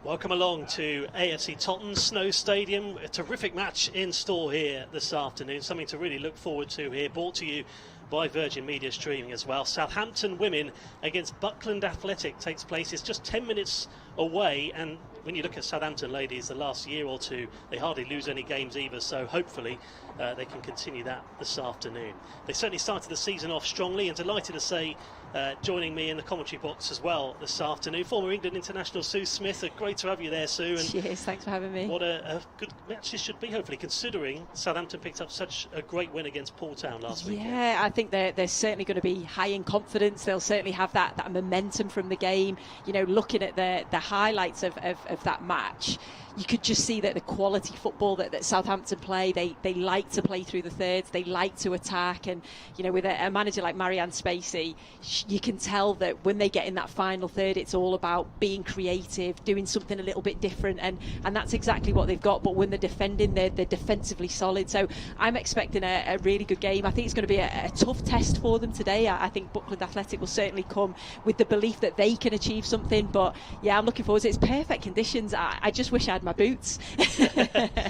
Welcome along to AFC Tottenham Snow Stadium. A terrific match in store here this afternoon. Something to really look forward to here. Brought to you by Virgin Media Streaming as well. Southampton Women against Buckland Athletic takes place. It's just 10 minutes away, and when you look at Southampton ladies, the last year or two, they hardly lose any games either, so hopefully they can continue that this afternoon. They certainly started the season off strongly, and delighted to say, joining me in the commentary box as well this afternoon, former England international Sue Smith. Great to have you there, Sue. And cheers, thanks for having me. what a good match this should be, hopefully, considering Southampton picked up such a great win against Paul Town last weekend. Yeah, I think they're certainly going to be high in confidence. They'll certainly have that momentum from the game. You know, looking at the highlights of that match, you could just see that the quality football that Southampton play, they like to play through the thirds, they like to attack, and you know, with a manager like Marianne Spacey, you can tell that when they get in that final third, it's all about being creative, doing something a little bit different, and that's exactly what they've got. But when they're defending, they're defensively solid, so I'm expecting a really good game. I think it's going to be a tough test for them today. I think Buckland Athletic will certainly come with the belief that they can achieve something, but yeah, I'm looking forward to it. It's perfect conditions. I just wish I had my boots.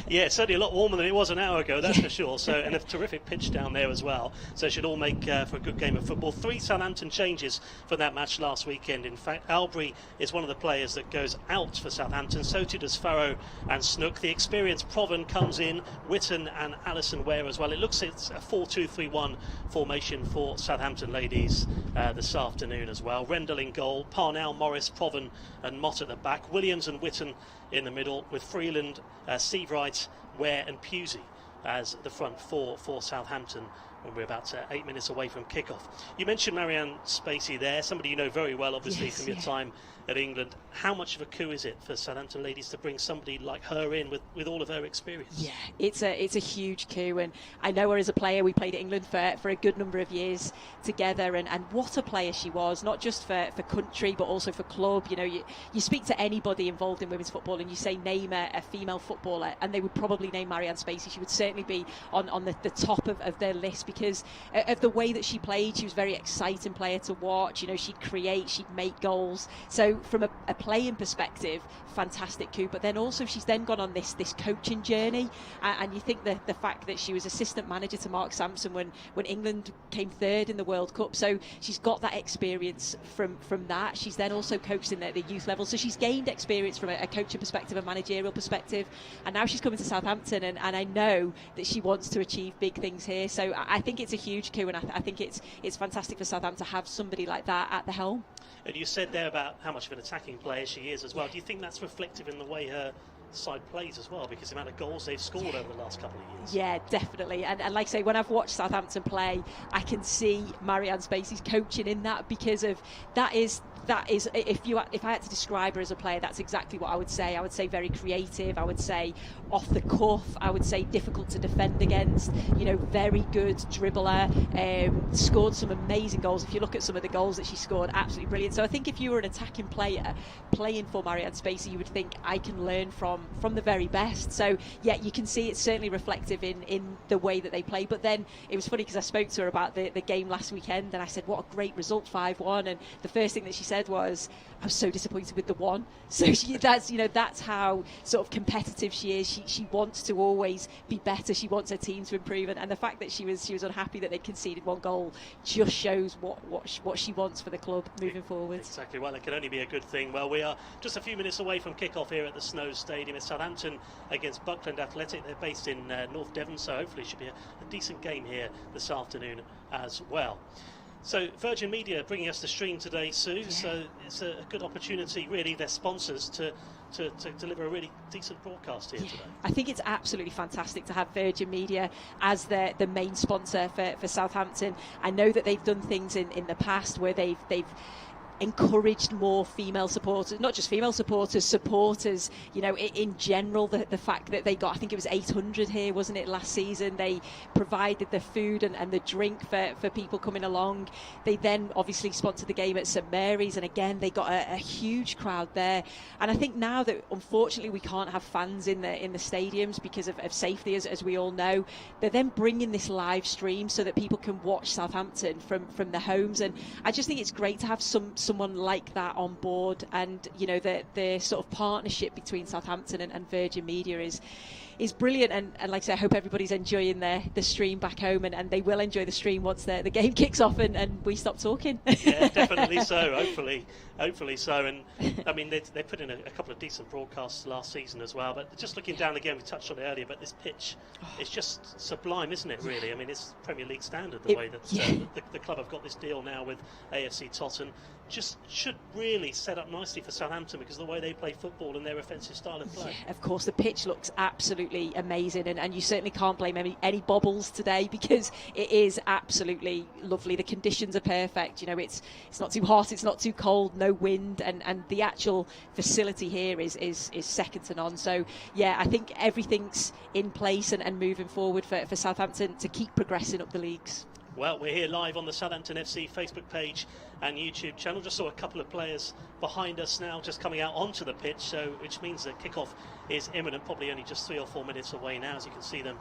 Yeah, certainly a lot warmer than it was an hour ago, that's for sure. So, and a terrific pitch down there as well. So it should all make for a good game of football. 3 Southampton changes for that match last weekend. In fact, Albury is one of the players that goes out for Southampton. So too does Farrow and Snook. The experienced Proven comes in, Witten and Alison Ware as well. It looks it's a 4-2-3-1 formation for Southampton ladies this afternoon as well. Rendell in goal, Parnell, Morris, Proven and Mott at the back. Williams and Witten in the middle, with Freeland, Seavright, Ware and Pusey as the front four for Southampton when we're about 8 minutes away from kickoff. You mentioned Marianne Spacey there, somebody you know very well, obviously, yes, from your time at England. How much of a coup is it for Southampton ladies to bring somebody like her in with all of her experience? Yeah, it's a huge coup, and I know her as a player. We played at England for a good number of years together, and what a player she was, not just for country but also for club. You know, you speak to anybody involved in women's football and you say name a female footballer, and they would probably name Marianne Spacey. She would certainly be on the top of their list because of the way that she played. She was a very exciting player to watch. You know, she'd create, she'd make goals. So from a playing perspective, fantastic coup. But then also she's then gone on this coaching journey, and you think the fact that she was assistant manager to Mark Sampson when England came third in the World Cup, so she's got that experience from that. She's then also coached in the youth level, so she's gained experience from a coaching perspective, a managerial perspective, and now she's coming to Southampton, and I know that she wants to achieve big things here. So I think it's a huge coup, and I think it's fantastic for Southampton to have somebody like that at the helm. And you said there about how much of an attacking player she is as well. Do you think that's reflective in the way her side plays as well, because the amount of goals they've scored over the last couple of years? Yeah, definitely. And like I say, when I've watched Southampton play, I can see Marianne Spacey's coaching in that, because of that is if I had to describe her as a player, that's exactly what I would say. I would say very creative. I would say off the cuff. I would say difficult to defend against. You know, very good dribbler. Scored some amazing goals. If you look at some of the goals that she scored, absolutely brilliant. So I think if you were an attacking player playing for Marianne Spacey, you would think, I can learn from the very best. So yeah, you can see it's certainly reflective in the way that they play. But then it was funny because I spoke to her about the game last weekend, and I said, what a great result, 5-1. And the first thing that she said was, I was so disappointed with the one. So that's how sort of competitive she is. She wants to always be better. She wants her team to improve, and the fact that she was unhappy that they'd conceded 1 goal just shows what she wants for the club moving forward. Exactly. Well, it can only be a good thing. Well, we are just a few minutes away from kickoff here at the Snow Stadium. It's Southampton against Buckland Athletic. They're based in North Devon, so hopefully it should be a decent game here this afternoon as well. So Virgin Media bringing us the stream today, Sue. Yeah. So it's a good opportunity, really, their sponsors, to deliver a really decent broadcast here today. I think it's absolutely fantastic to have Virgin Media as the main sponsor for Southampton. I know that they've done things in the past where they've encouraged more female supporters, not just female supporters, you know, in general. The fact that they got, I think it was 800 here, wasn't it, last season. They provided the food and the drink for people coming along. They then obviously sponsored the game at St Mary's, and again they got a huge crowd there. And I think now that unfortunately we can't have fans in the stadiums because of safety, as we all know, they're then bringing this live stream so that people can watch Southampton from their homes. And I just think it's great to have some someone like that on board, and you know the sort of partnership between Southampton and Virgin Media is brilliant, and like I say, I hope everybody's enjoying the stream back home, and they will enjoy the stream once the game kicks off and we stop talking. Yeah, definitely so. Hopefully so. And I mean, they put in a couple of decent broadcasts last season as well. But just looking down again, we touched on it earlier, but this pitch, it's just sublime, isn't it? Really, I mean, it's Premier League standard the way that the club have got this deal now with AFC Tottenham. Just should really set up nicely for Southampton because of the way they play football and their offensive style of play. Yeah, of course, the pitch looks absolutely amazing, and you certainly can't blame any bobbles today because it is absolutely lovely. The conditions are perfect. You know, it's not too hot, it's not too cold, no wind, and the actual facility here is second to none. So yeah, I think everything's in place and moving forward for Southampton to keep progressing up the leagues. Well, we're here live on the Southampton FC Facebook page and YouTube channel. Just saw a couple of players behind us now just coming out onto the pitch, so which means that kickoff is imminent, probably only just 3 or 4 minutes away now, as you can see them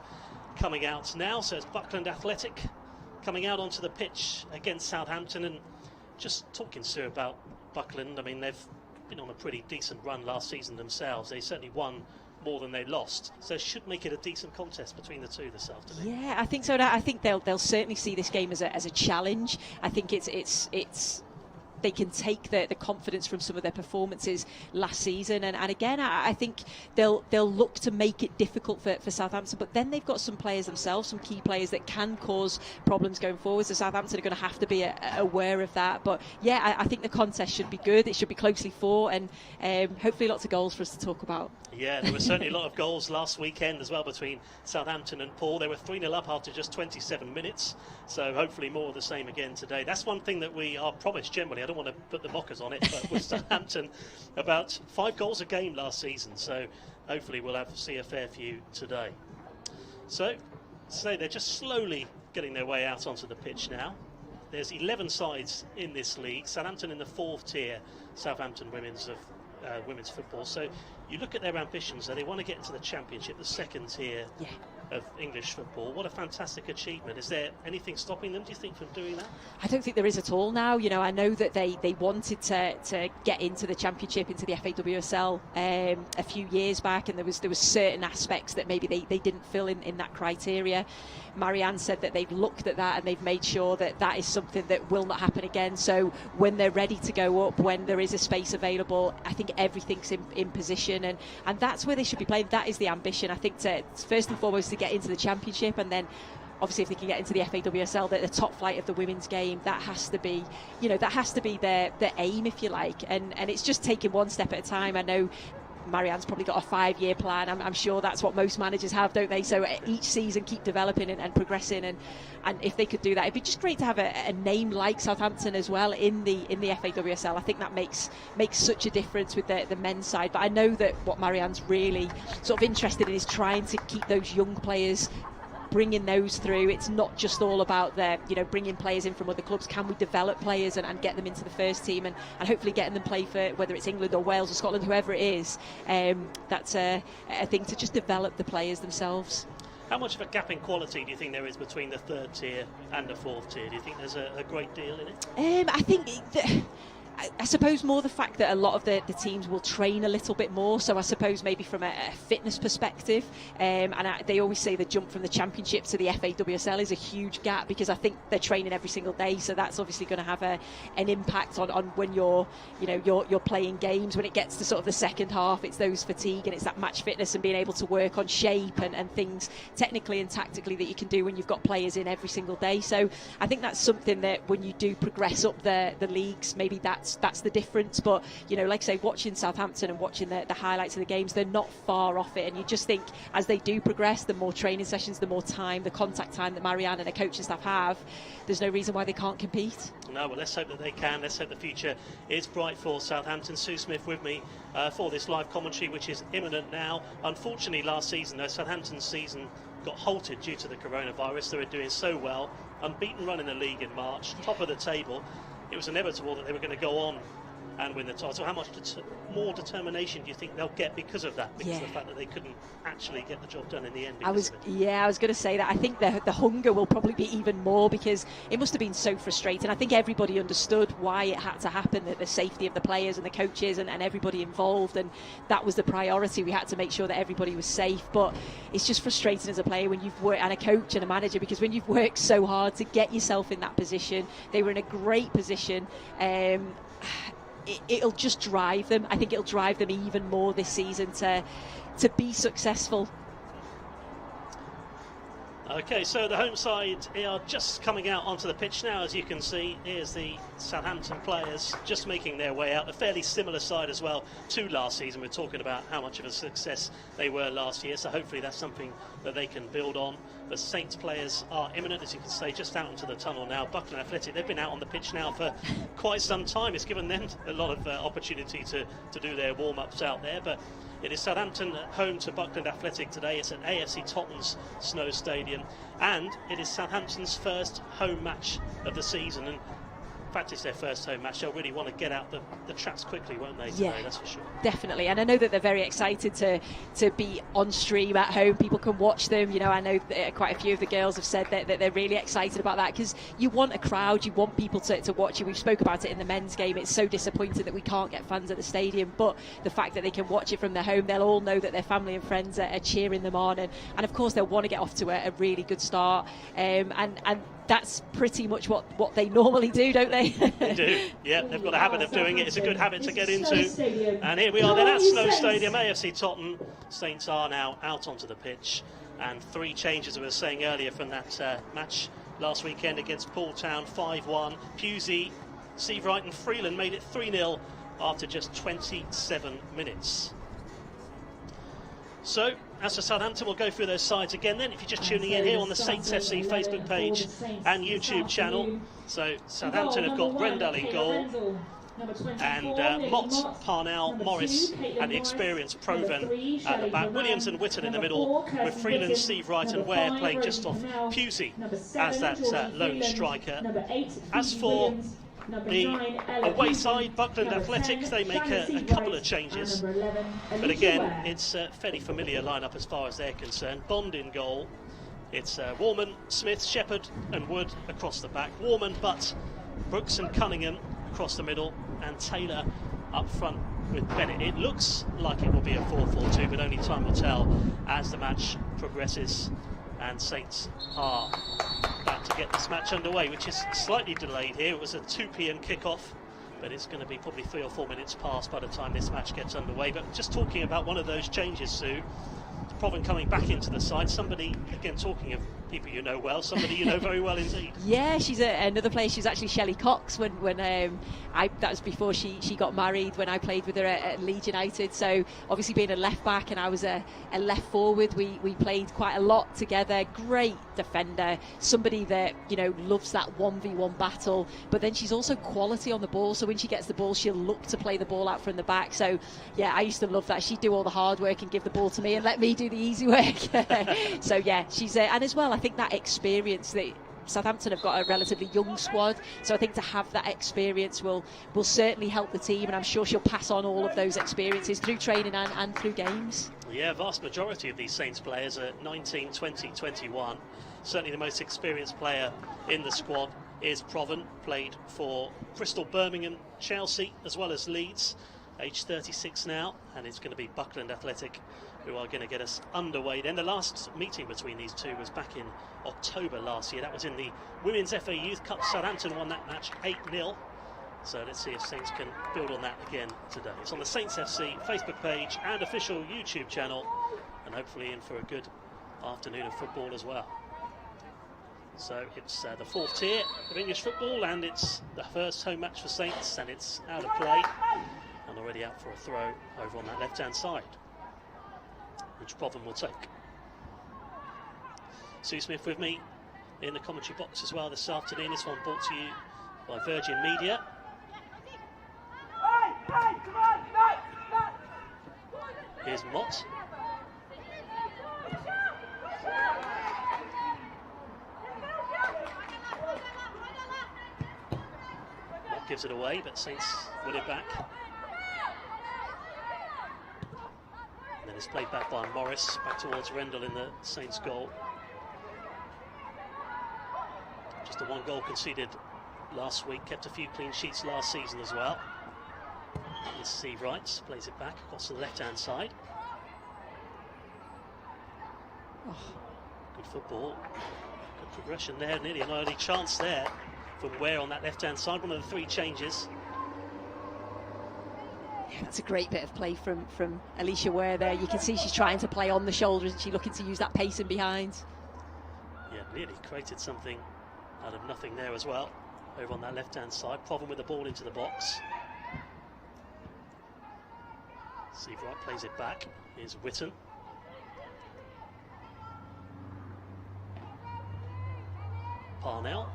coming out now. So it's Buckland Athletic coming out onto the pitch against Southampton. And just talking, Sue, about Buckland, I mean, they've been on a pretty decent run last season themselves. They certainly won more than they lost, so it should make it a decent contest between the two this afternoon. Yeah, I think so. I think they'll certainly see this game as a challenge. I think it's they can take the confidence from some of their performances last season, and again I think they'll look to make it difficult for Southampton, but then they've got some players themselves, some key players that can cause problems going forward, so Southampton are going to have to be aware of that. But yeah, I think the contest should be good, it should be closely fought, and hopefully lots of goals for us to talk about. Yeah, there were certainly a lot of goals last weekend as well between Southampton and Paul. They were 3-0 up after just 27 minutes, so hopefully more of the same again today. That's one thing that we are promised generally. I don't want to put the mockers on it, but with Southampton, about 5 goals a game last season, so hopefully we'll see a fair few today. So they're just slowly getting their way out onto the pitch now. There's 11 sides in this league. Southampton in the 4th tier, Southampton women's football. So you look at their ambitions, they want to get into the Championship, the 2nd tier of English football. What a fantastic achievement. Is there anything stopping them, do you think, from doing that? I don't think there is at all now. You know, I know that they wanted to get into the Championship, into the FAWSL a few years back, and there was certain aspects that maybe they didn't fill in that criteria. Marianne said that they've looked at that and they've made sure that is something that will not happen again. So when they're ready to go up, when there is a space available, I think everything's in position, and that's where they should be playing. That is the ambition, I think, to first and foremost to get into the Championship, and then obviously if they can get into the FAWSL, the top flight of the women's game, that has to be, you know, that has to be their aim, if you like, and it's just taking one step at a time. I know Marianne's probably got a 5-year plan. I'm sure that's what most managers have, don't they? So each season keep developing and progressing, and if they could do that, it'd be just great to have a name like Southampton as well in the FAWSL. I think that makes such a difference with the men's side. But I know that what Marianne's really sort of interested in is trying to keep those young players, bringing those through. It's not just all about bringing players in from other clubs. Can we develop players and get them into the first team and hopefully getting them play for whether it's England or Wales or Scotland, whoever it is. That's a thing to just develop the players themselves. How much of a gap in quality do you think there is between the 3rd tier and the 4th tier? Do you think there's a great deal in it? I think I suppose more the fact that a lot of the teams will train a little bit more, so I suppose maybe from a fitness perspective, they always say the jump from the Championship to the FAWSL is a huge gap, because I think they're training every single day, so that's obviously going to have an impact on when you're playing games. When it gets to sort of the second half, it's those fatigue and it's that match fitness and being able to work on shape and things technically and tactically that you can do when you've got players in every single day. So I think that's something that when you do progress up the leagues, maybe that's the difference. But like I say, watching Southampton and watching the highlights of the games, they're not far off it, and you just think as they do progress, the more training sessions, the more time, the contact time that Marianne and her coaching staff have, there's no reason why they can't compete. No, well, let's hope that they can. Let's hope the future is bright for Southampton. Sue Smith with me for this live commentary, which is imminent now. Unfortunately, last season, Southampton's season got halted due to the coronavirus. They were doing so well, unbeaten run in the league in March, top of the table. It was inevitable that they were going to go on and win the title. How much more determination do you think they'll get because of that? Because of the fact that they couldn't actually get the job done in the end. I was going to say that. I think the hunger will probably be even more, because it must have been so frustrating. I think everybody understood why it had to happen, that the safety of the players and the coaches and everybody involved, and that was the priority. We had to make sure that everybody was safe. But it's just frustrating as a player when you've worked, and a coach and a manager, because when you've worked so hard to get yourself in that position, they were in a great position. It'll just drive them. I think it'll drive them even more this season to be successful. Okay, so the home side are just coming out onto the pitch now, as you can see. Here's the Southampton players just making their way out. A fairly similar side as well to last season. We're talking about how much of a success they were last year, so hopefully that's something that they can build on. The Saints players are imminent, as you can see, just out into the tunnel now. Buckland Athletic, they've been out on the pitch now for quite some time. It's given them a lot of opportunity to do their warm-ups out there, but it is Southampton home to Buckland Athletic today. It's at AFC Tottenham's Snow Stadium, and it is Southampton's first home match of the season. And in fact, it's their first home match. They'll really want to get out the traps quickly, won't they, today? That's for sure. Definitely. And I know that they're very excited to be on stream at home. People can watch them. You know, I know that quite a few of the girls have said that they're really excited about that, because you want a crowd, you want people to watch you. We spoke about it in the men's game. It's so disappointing that we can't get fans at the stadium, but the fact that they can watch it from their home, they'll all know that their family and friends are cheering them on, and of course they'll want to get off to a really good start, and that's pretty much what they normally do, don't they? They do, yeah. They've got a habit of doing it. It's a good habit to get into. And here we are then at Snow Stadium, AFC Tottenham. Saints are now out onto the pitch. And 3 changes, as we were saying earlier, from that match last weekend against Poole Town, 5-1. Pusey, Seavright and Freeland made it 3-0 after just 27 minutes. So, as for Southampton, we'll go through those sides again then. If you're just tuning in here on the Saints FC Facebook page and YouTube channel. So, Southampton have got Brendel in goal, and Mott, Parnell, Morris and the experienced Proven at the back. Williams and Whitton in the middle, with Freeland, Seavright and Ware playing just off Pusey as that lone striker. As for the away side, Buckland Athletic, they make a couple of changes, but again it's a fairly familiar lineup as far as they're concerned. Bond in goal, it's Warman, Smith, Shepherd and Wood across the back. Warman, Butt, Brooks and Cunningham across the middle, and Taylor up front with Bennett. It looks like it will be a 4-4-2, but only time will tell as the match progresses. And Saints are about to get this match underway, which is slightly delayed here. It was a 2 p.m. kickoff, but it's going to be probably 3 or 4 minutes past by the time this match gets underway. But just talking about one of those changes, Sue, Proven coming back into the side. Somebody, again, talking of people you know well, somebody you know very well indeed. Yeah, she's another player. She's actually Shelley Cox. When that was before she got married, when I played with her at Leeds United. So obviously being a left back and I was a left forward, we played quite a lot together. Great defender, somebody that loves that 1v1 battle. But then she's also quality on the ball. So when she gets the ball, she'll look to play the ball out from the back. So yeah, I used to love that. She'd do all the hard work and give the ball to me and let me do the easy work. So yeah, she's and as well, I think that experience that Southampton have got a relatively young squad, so I think to have that experience will certainly help the team, and I'm sure she'll pass on all of those experiences through training and through games. Yeah, vast majority of these Saints players are 19, 20, 21. Certainly the most experienced player in the squad is Proven, played for Bristol, Birmingham, Chelsea as well as Leeds, age 36 now, and it's going to be Buckland Athletic who are going to get us underway. Then the last meeting between these two was back in October last year. That was in the Women's FA Youth Cup. Southampton won that match 8-0. So let's see if Saints can build on that again today. It's on the Saints FC Facebook page and official YouTube channel, and hopefully in for a good afternoon of football as well. So it's the fourth tier of English football, and it's the first home match for Saints, and it's out of play and already out for a throw over on that left-hand side, which Proven will take. Sue Smith with me in the commentary box as well this afternoon. This one brought to you by Virgin Media. Here's Mott. Mott gives it away, but Saints win it back. And then it's played back by Morris, back towards Rendell in the Saints goal. Just the one goal conceded last week, kept a few clean sheets last season as well. It's Steve Wright, plays it back across to the left-hand side. Oh, good football, good progression there, nearly an early chance there from Ware on that left-hand side, one of the 3 changes. Yeah, that's a great bit of play from Alicia Ware there. You can see she's trying to play on the shoulders and she's looking to use that pace and behind. Yeah, really created something out of nothing there as well, over on that left-hand side. Problem with the ball into the box. Steve Wright plays it back. Here's Whitten. Parnell.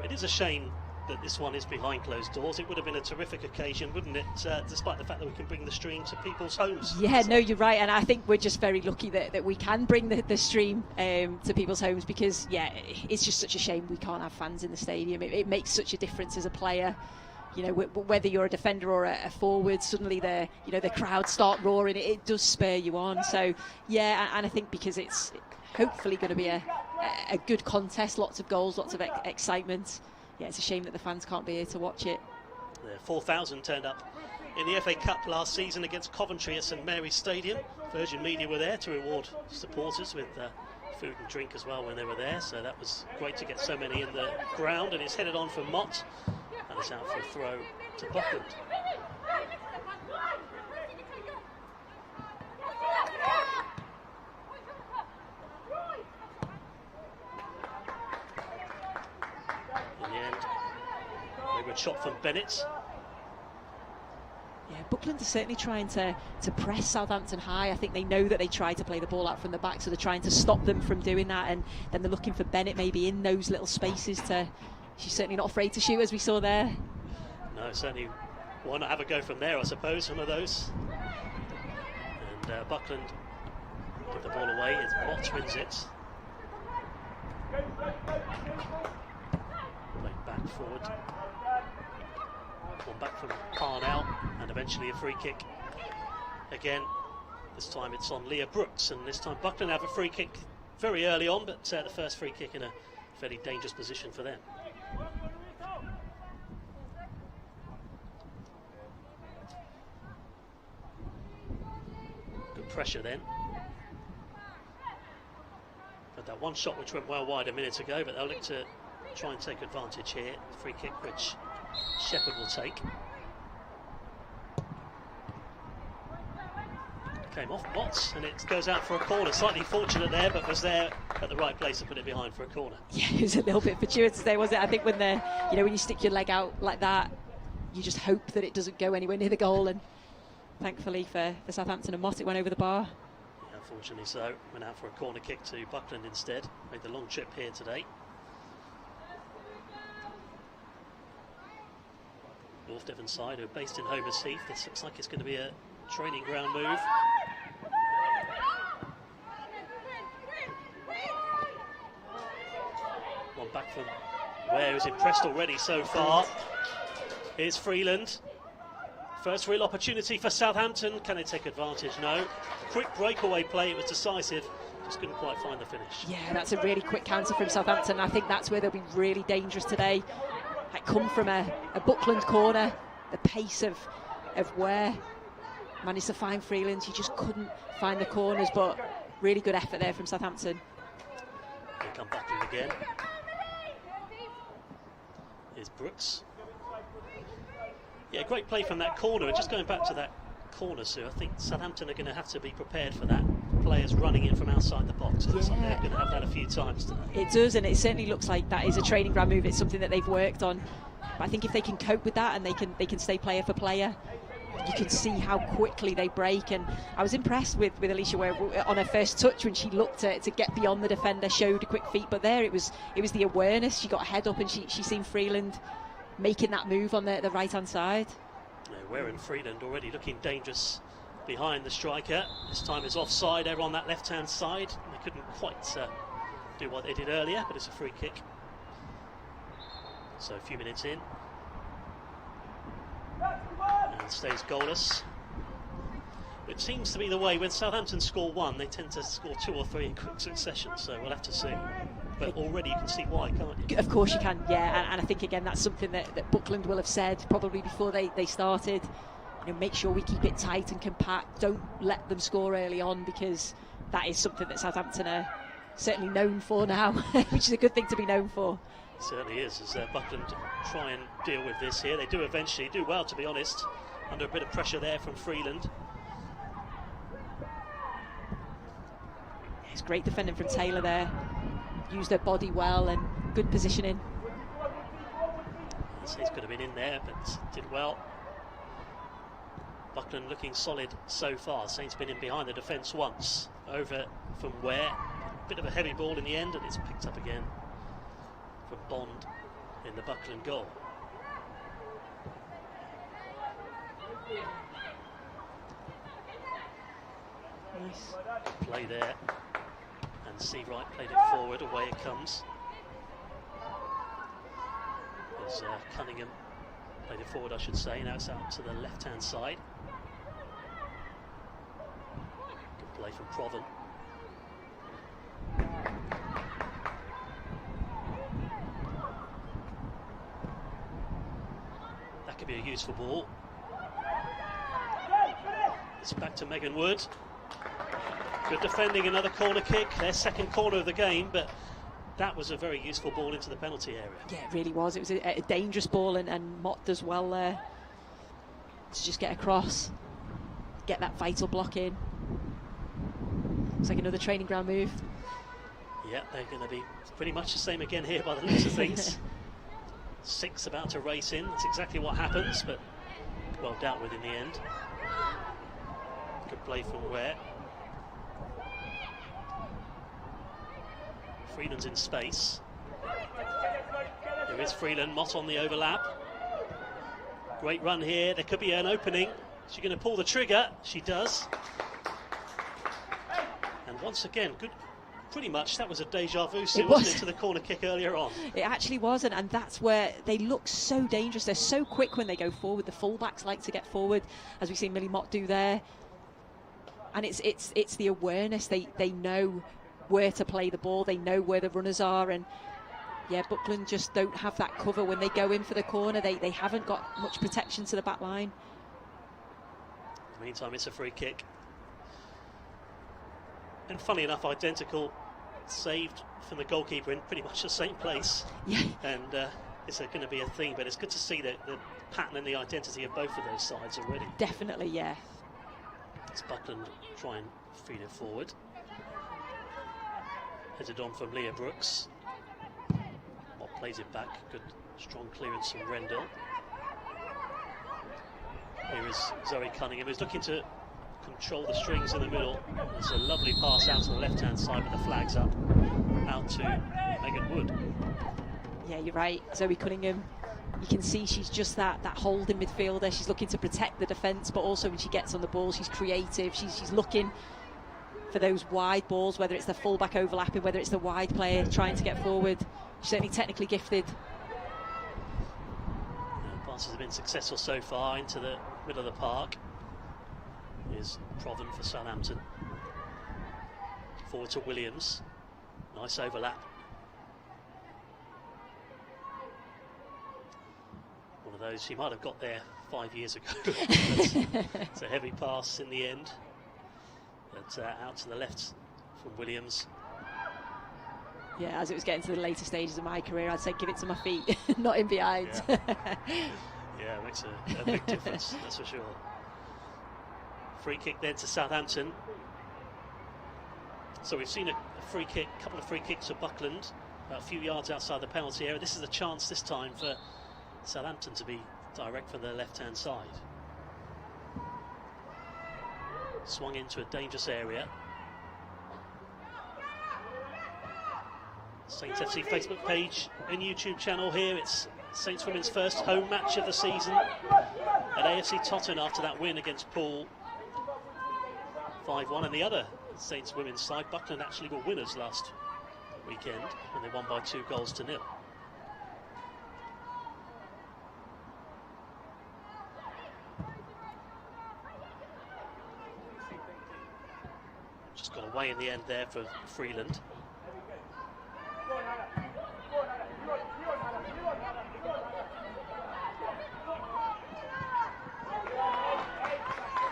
It is a shame that this one is behind closed doors. It would have been a terrific occasion, wouldn't it? Despite the fact that we can bring the stream to people's homes. Yeah, no, you're right, and I think we're just very lucky that we can bring the stream to people's homes, because yeah, it's just such a shame we can't have fans in the stadium. It makes such a difference as a player. You know, whether you're a defender or a forward, suddenly the crowd start roaring. It does spur you on. So yeah, and I think because it's hopefully going to be a good contest, lots of goals, lots of excitement. Yeah, it's a shame that the fans can't be here to watch it. 4,000 turned up in the FA Cup last season against Coventry at St Mary's Stadium. Virgin Media were there to reward supporters with food and drink as well when they were there, so that was great to get so many in the ground. And it's headed on for Mott, and it's out for a throw to Buckland. In the end, wayward shot from Bennett. Yeah, Buckland are certainly trying to press Southampton high. I think they know that they try to play the ball out from the back, so they're trying to stop them from doing that, and then they're looking for Bennett maybe in those little spaces to... She's certainly not afraid to shoot, as we saw there. No, certainly why not have a go from there, I suppose, some of those. And Buckland give the ball away as Mott wins it. Played back forward. One back from Parnell, and eventually a free kick. Again, this time it's on Leah Brooks, and this time Buckland have a free kick very early on, but the first free kick in a fairly dangerous position for them. Good pressure then. But that one shot which went well wide a minute ago, but they'll look to try and take advantage here. Free kick which Shepherd will take. Came off Mott, and it goes out for a corner. Slightly fortunate there, but was there at the right place to put it behind for a corner. Yeah, it was a little bit fortuitous there, wasn't it? I think when when you stick your leg out like that, you just hope that it doesn't go anywhere near the goal, and thankfully for Southampton and Mott, it went over the bar. Yeah, unfortunately so. Went out for a corner kick to Buckland instead. Made the long trip here today. North Devon side, who are based in Homer's Heath. This looks like it's going to be a training ground move. One back from Ware, who's impressed already so far. Here's Freeland. First real opportunity for Southampton. Can they take advantage? No. Quick breakaway play, it was decisive. Just couldn't quite find the finish. Yeah, that's a really quick counter from Southampton. I think that's where they'll be really dangerous today. That come from a Buckland corner. The pace of Ware. Managed to find Freeland. He just couldn't find the corners, but really good effort there from Southampton. They come back in again. Here's Brooks. Yeah, great play from that corner. And just going back to that corner, Sue, I think Southampton are going to have to be prepared for that. Players running in from outside the box. It looks like they're going to have that a few times today. It does, and it certainly looks like that is a training ground move. It's something that they've worked on. But I think if they can cope with that and they can stay player for player, you can see how quickly they break. And I was impressed with Alicia Ware on her first touch when she looked to get beyond the defender, showed a quick feet, but there it was the awareness. She got a head up and she seen Freeland making that move on the right hand side. Yeah, Ware and Freeland already looking dangerous behind the striker. This time it's offside over on that left hand side. They couldn't quite do what they did earlier, but it's a free kick. So a few minutes in. And stays goalless. It seems to be the way when Southampton score one, they tend to score 2 or 3 in quick succession, so we'll have to see. But already you can see why, can't you? Of course you can, yeah, and I think again that's something that Buckland will have said probably before they started. You know, make sure we keep it tight and compact, don't let them score early on, because that is something that Southampton are certainly known for now, which is a good thing to be known for. It certainly is, as Buckland try and deal with this here. They do eventually, do well to be honest, under a bit of pressure there from Freeland. It's great defending from Taylor there. Used her body well and good positioning. He's could have been in there, but did well. Buckland looking solid so far. Saints been in behind the defence once. Over from Ware. Bit of a heavy ball in the end, and it's picked up again from Bond in the Buckland goal. Nice play there. And Seawright played it forward, away it comes. As Cunningham played it forward, I should say. Now it's out to the left-hand side. Good play from Proven. That could be a useful ball. It's back to Megan Wood. Good defending, another corner kick, their second corner of the game, but that was a very useful ball into the penalty area. Yeah, it really was. It was a dangerous ball, and Mott does well there to just get across, get that vital block in. It's like another training ground move. Yeah, they're going to be pretty much the same again here by the looks of things. 6 about to race in, that's exactly what happens, but well dealt with in the end. Good play from Ware. Freeland's in space. There is Freeland, Mott on the overlap. Great run here, there could be an opening. She's going to pull the trigger, she does. And once again, good. Pretty much, that was a deja vu, wasn't it, to the corner kick earlier on? It actually was, and that's where they look so dangerous. They're so quick when they go forward. The fullbacks like to get forward, as we've seen Millie Mott do there. And it's the awareness. They know where to play the ball. They know where the runners are, and yeah, Buckland just don't have that cover when they go in for the corner. They haven't got much protection to the back line. In the meantime, it's a free kick. And funny enough, identical, saved from the goalkeeper in pretty much the same place. Yeah. And it's going to be a theme, but it's good to see the pattern and the identity of both of those sides already. Definitely, yeah. It's Buckland try and feed it forward. Headed on from Leah Brooks. Mott plays it back. Good, strong clearance from Rendell. Here is Zoe Cunningham, who's looking to control the strings in the middle. It's a lovely pass out to the left-hand side with the flags up, out to Megan Wood. Yeah, you're right, Zoe Cunningham. You can see she's just that holding midfielder. She's looking to protect the defence, but also when she gets on the ball, she's creative. She's looking for those wide balls, whether it's the full-back overlapping, whether it's the wide player trying to get forward. She's certainly technically gifted. The passes have been successful so far into the middle of the park. Is Proven for Southampton. Forward to Williams. Nice overlap. One of those, she might have got there 5 years ago. It's a heavy pass in the end. But out to the left from Williams. Yeah, as it was getting to the later stages of my career, I'd say give it to my feet, not in behind. Yeah, yeah, it makes a big difference, that's for sure. Free kick then to Southampton. So we've seen a free kick, a couple of free kicks for Buckland, about a few yards outside the penalty area. This is a chance this time for Southampton to be direct from their left-hand side. Swung into a dangerous area. Saints FC Facebook page and YouTube channel here. It's Saints Women's first home match of the season at AFC Totton after that win against Poole 5-1, and the other Saints Women's side, Buckland, actually were winners last weekend when they won by 2-0. away in the end there for Freeland.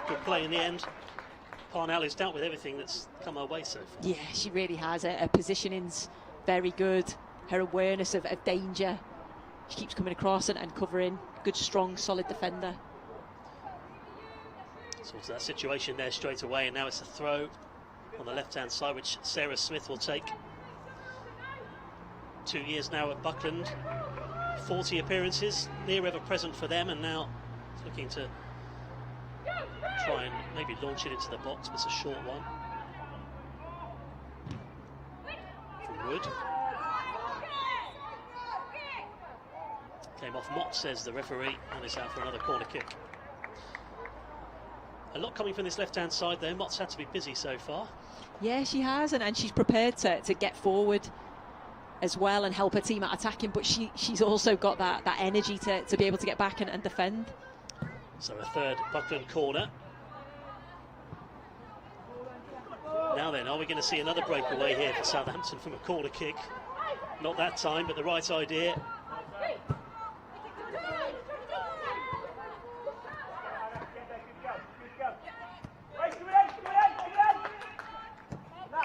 Good play in the end. Parnell has dealt with everything that's come her way so far. Yeah, she really has. Her positioning's very good. Her awareness of danger. She keeps coming across and covering. Good, strong, solid defender. So it's that situation there straight away, and now it's a throw on the left-hand side, which Sarah Smith will take. 2 years now at Buckland, 40 appearances, near ever present for them, and now looking to try and maybe launch it into the box, but it's a short one. From Wood. Came off Mott, says the referee, and is out for another corner kick. A lot coming from this left-hand side there. Mott's had to be busy so far. Yeah, she has, and she's prepared to get forward as well and help her team out attacking, but she's also got that energy to be able to get back and defend. So a third Buckland corner. Now then, are we going to see another breakaway here for Southampton from a corner kick? Not that time, but the right idea.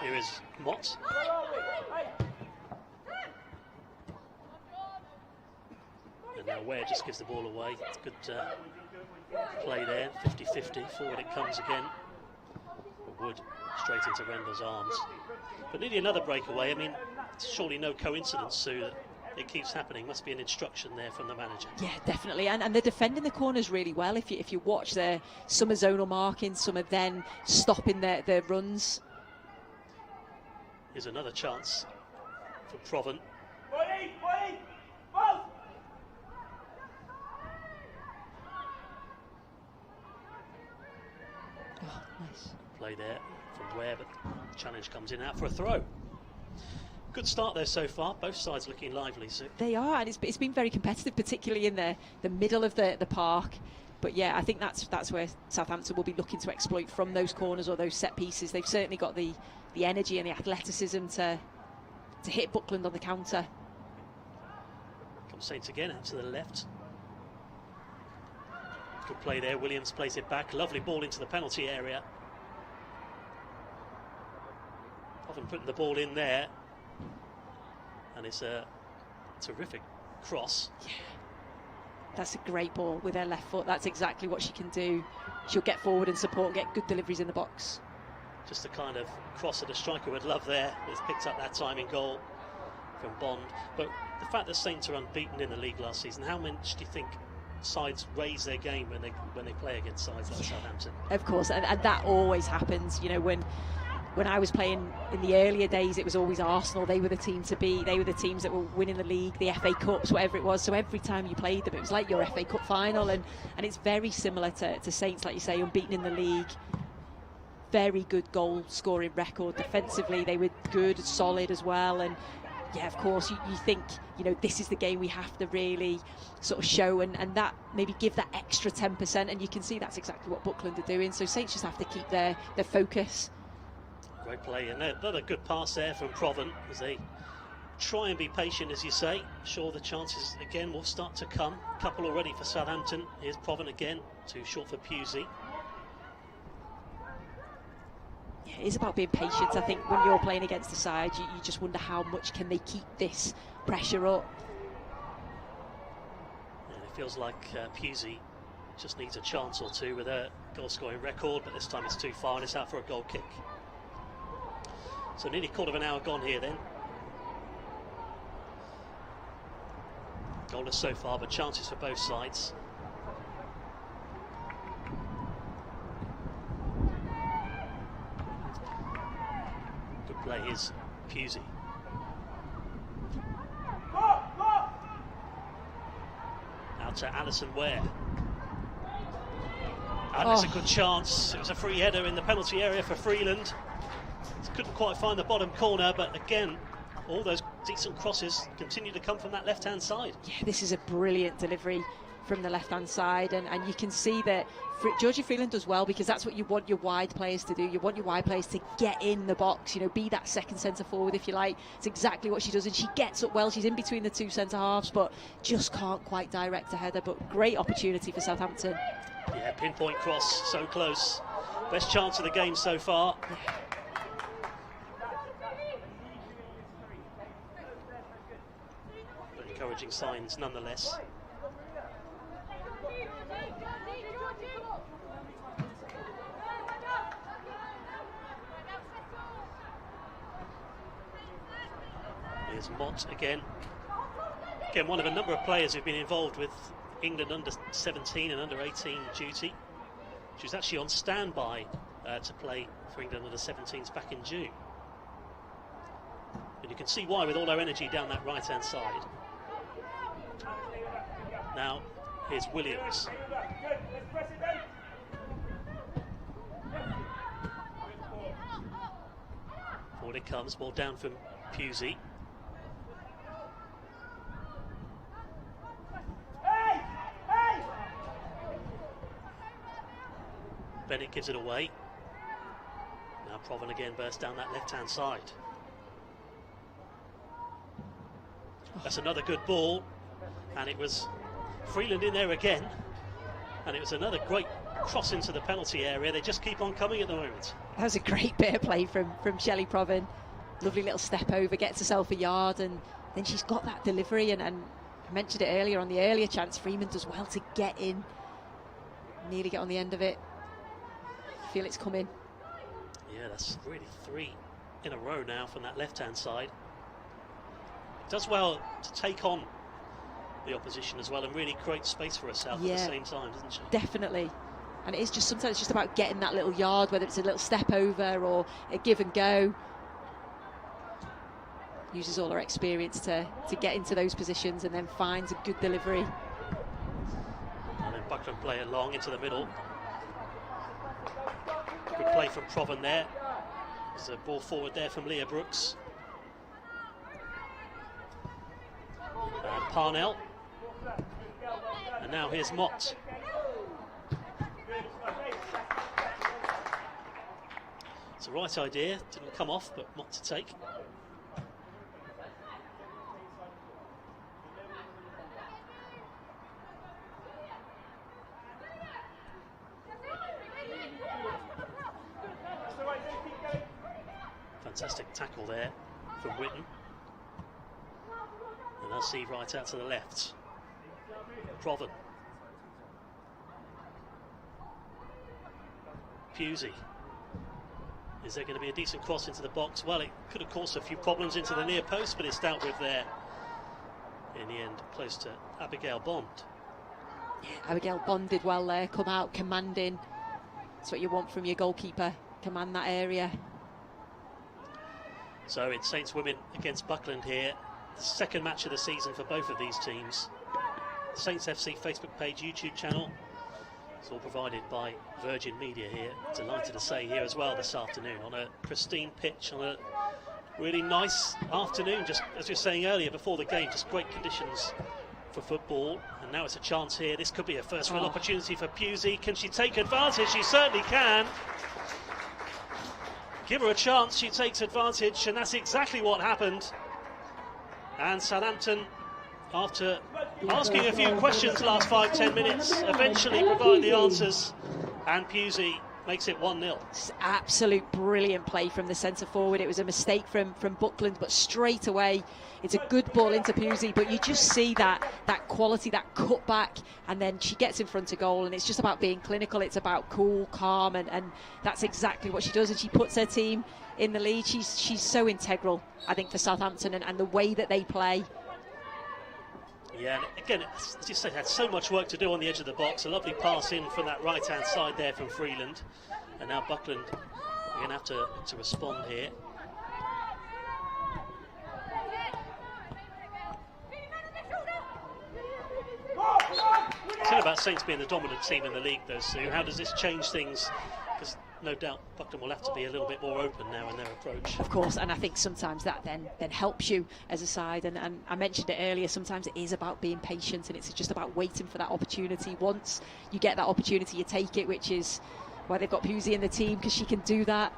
Here is Mott. And now Ware just gives the ball away. It's good play there, 50-50. Forward it comes again. Wood straight into Rendell's arms. But nearly another breakaway. I mean, it's surely no coincidence, Sue, that it keeps happening. Must be an instruction there from the manager. Yeah, definitely. And they're defending the corners really well. If you watch some are zonal marking, some are then stopping their runs. Here's another chance for Proven. Oh, nice. Play there from Ware, but the challenge comes in out for a throw. Good start there so far. Both sides looking lively, Sue. They are, and it's been very competitive, particularly in the middle of the park. But yeah, I think that's where Southampton will be looking to exploit from those corners or those set pieces. They've certainly got the energy and the athleticism to hit Buckland on the counter. Comes Saints again out to the left. Good play there. Williams plays it back. Lovely ball into the penalty area. Often putting the ball in there. And it's a terrific cross. Yeah. That's a great ball with her left foot. That's exactly what she can do. She'll get forward and support, get good deliveries in the box. Just the kind of cross that a striker would love there. It's picked up that time in goal from Bond. But the fact that Saints are unbeaten in the league last season, how much do you think sides raise their game when they play against sides like Southampton? Of course, and that always happens. You know, when I was playing in the earlier days, it was always Arsenal. They were the team to beat. They were the teams that were winning the league, the FA Cups, whatever it was. So every time you played them, it was like your FA Cup final. And it's very similar to Saints, like you say, unbeaten in the league. Very good goal scoring record. Defensively, they were good, solid as well. And yeah, of course, you think, you know, this is the game we have to really sort of show and that maybe give that extra 10%. And you can see that's exactly what Buckland are doing. So Saints just have to keep their focus. Great play, and another good pass there from Proven as they try and be patient, as you say. Sure, the chances again will start to come. Couple already for Southampton. Here's Proven again, too short for Pusey. Yeah, it is about being patient. I think when you're playing against the side, you just wonder how much can they keep this pressure up. And it feels like Pusey just needs a chance or two with a goal-scoring record, but this time it's too far and it's out for a goal kick. So nearly quarter of an hour gone here then. Goalless so far, but chances for both sides. Good play, here's Pusey. Out to Alison Ware. And it's a good chance. It was a free header in the penalty area for Freeland. Couldn't quite find the bottom corner, but again, all those decent crosses continue to come from that left-hand side. Yeah, this is a brilliant delivery from the left-hand side, and you can see that Georgie Freeland does well, because that's what you want your wide players to do. You want your wide players to get in the box, you know, be that second centre forward, if you like. It's exactly what she does, and she gets up well. She's in between the two centre halves, but just can't quite direct a header. But great opportunity for Southampton. Yeah, pinpoint cross, so close. Best chance of the game so far. But encouraging signs nonetheless. Here's Mott again. Again, one of a number of players who've been involved with England under 17 and under 18 duty. She was actually on standby to play for England under 17s back in June. And you can see why, with all her energy down that right hand side. Now, here's Williams. Forward it comes, ball down from Pusey. Bennett gives it away. Now Provan again bursts down that left-hand side. That's another good ball, and it was Freeland in there again, and it was another great cross into the penalty area. They just keep on coming at the moment. That was a great bit of play from Shelley Provan. Lovely little step over, gets herself a yard, and then she's got that delivery, and I mentioned it earlier on the earlier chance. Freeman does well to get in, nearly get on the end of it. Feel it's coming. Yeah, that's really 3 in a row now from that left-hand side. Does well to take on the opposition as well and really create space for herself at the same time, doesn't she? Definitely. And it is just sometimes it's just about getting that little yard, whether it's a little step over or a give and go. Uses all her experience to get into those positions and then finds a good delivery. And then Buckland play it long into the middle. Good play from Provan there. There's a ball forward there from Leah Brooks. And Parnell. And now here's Mott. It's the right idea, didn't come off, but Mott to take. Fantastic tackle there from Whitten. And I'll see right out to the left. Provan. Pusey. Is there going to be a decent cross into the box? Well, it could have caused a few problems into the near post, but it's dealt with there in the end, close to Abigail Bond. Yeah, Abigail Bond did well there, come out commanding. That's what you want from your goalkeeper, command that area. So it's Saints Women against Buckland here. The second match of the season for both of these teams. Saints FC Facebook page, YouTube channel. It's all provided by Virgin Media here. Delighted to say here as well this afternoon on a pristine pitch, on a really nice afternoon. Just as we were saying earlier before the game, just great conditions for football. And now it's a chance here. This could be a first real opportunity for Pusey. Can she take advantage? She certainly can. Give her a chance, she takes advantage, and that's exactly what happened. And Southampton, after asking a few questions last 5-10 minutes, eventually provide the answers, and Pusey makes it 1-0. Absolute brilliant play from the centre forward. It was a mistake from Buckland, but straight away it's a good ball into Pusey, but you just see that quality, that cutback, and then she gets in front of goal, and it's just about being clinical. It's about cool, calm, and that's exactly what she does, and she puts her team in the lead. She's so integral, I think, for Southampton and the way that they play. Yeah, and again, as you say, had so much work to do on the edge of the box. A lovely pass in from that right-hand side there from Freeland. And now Buckland are going to have to respond here. It's all about Saints being the dominant team in the league, though, Sue. How does this change things? Because no doubt Buckland will have to be a little bit more open now in their approach. Of course, and I think sometimes that then helps you as a side, and I mentioned it earlier, sometimes it is about being patient, and it's just about waiting for that opportunity. Once you get that opportunity, you take it, which is why they've got Pusey in the team, because she can do that,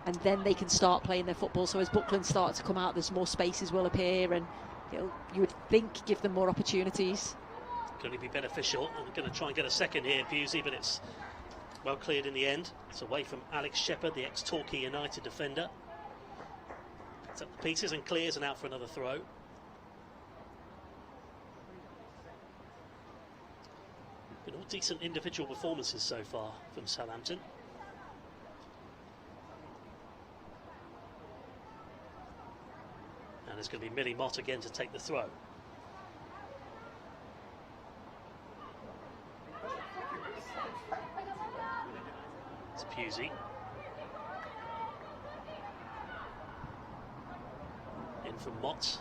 and then they can start playing their football. So as Buckland start to come out, there's more spaces will appear, and you would think give them more opportunities. Going to be beneficial. I'm going to try and get a second here, Pusey, but it's well cleared in the end. It's away from Alex Shepherd, the ex-Torquay United defender. Picks up the pieces and clears, and out for another throw. Been all decent individual performances so far from Southampton. And there's going to be Millie Mott again to take the throw. It's Pusey. In from Mott.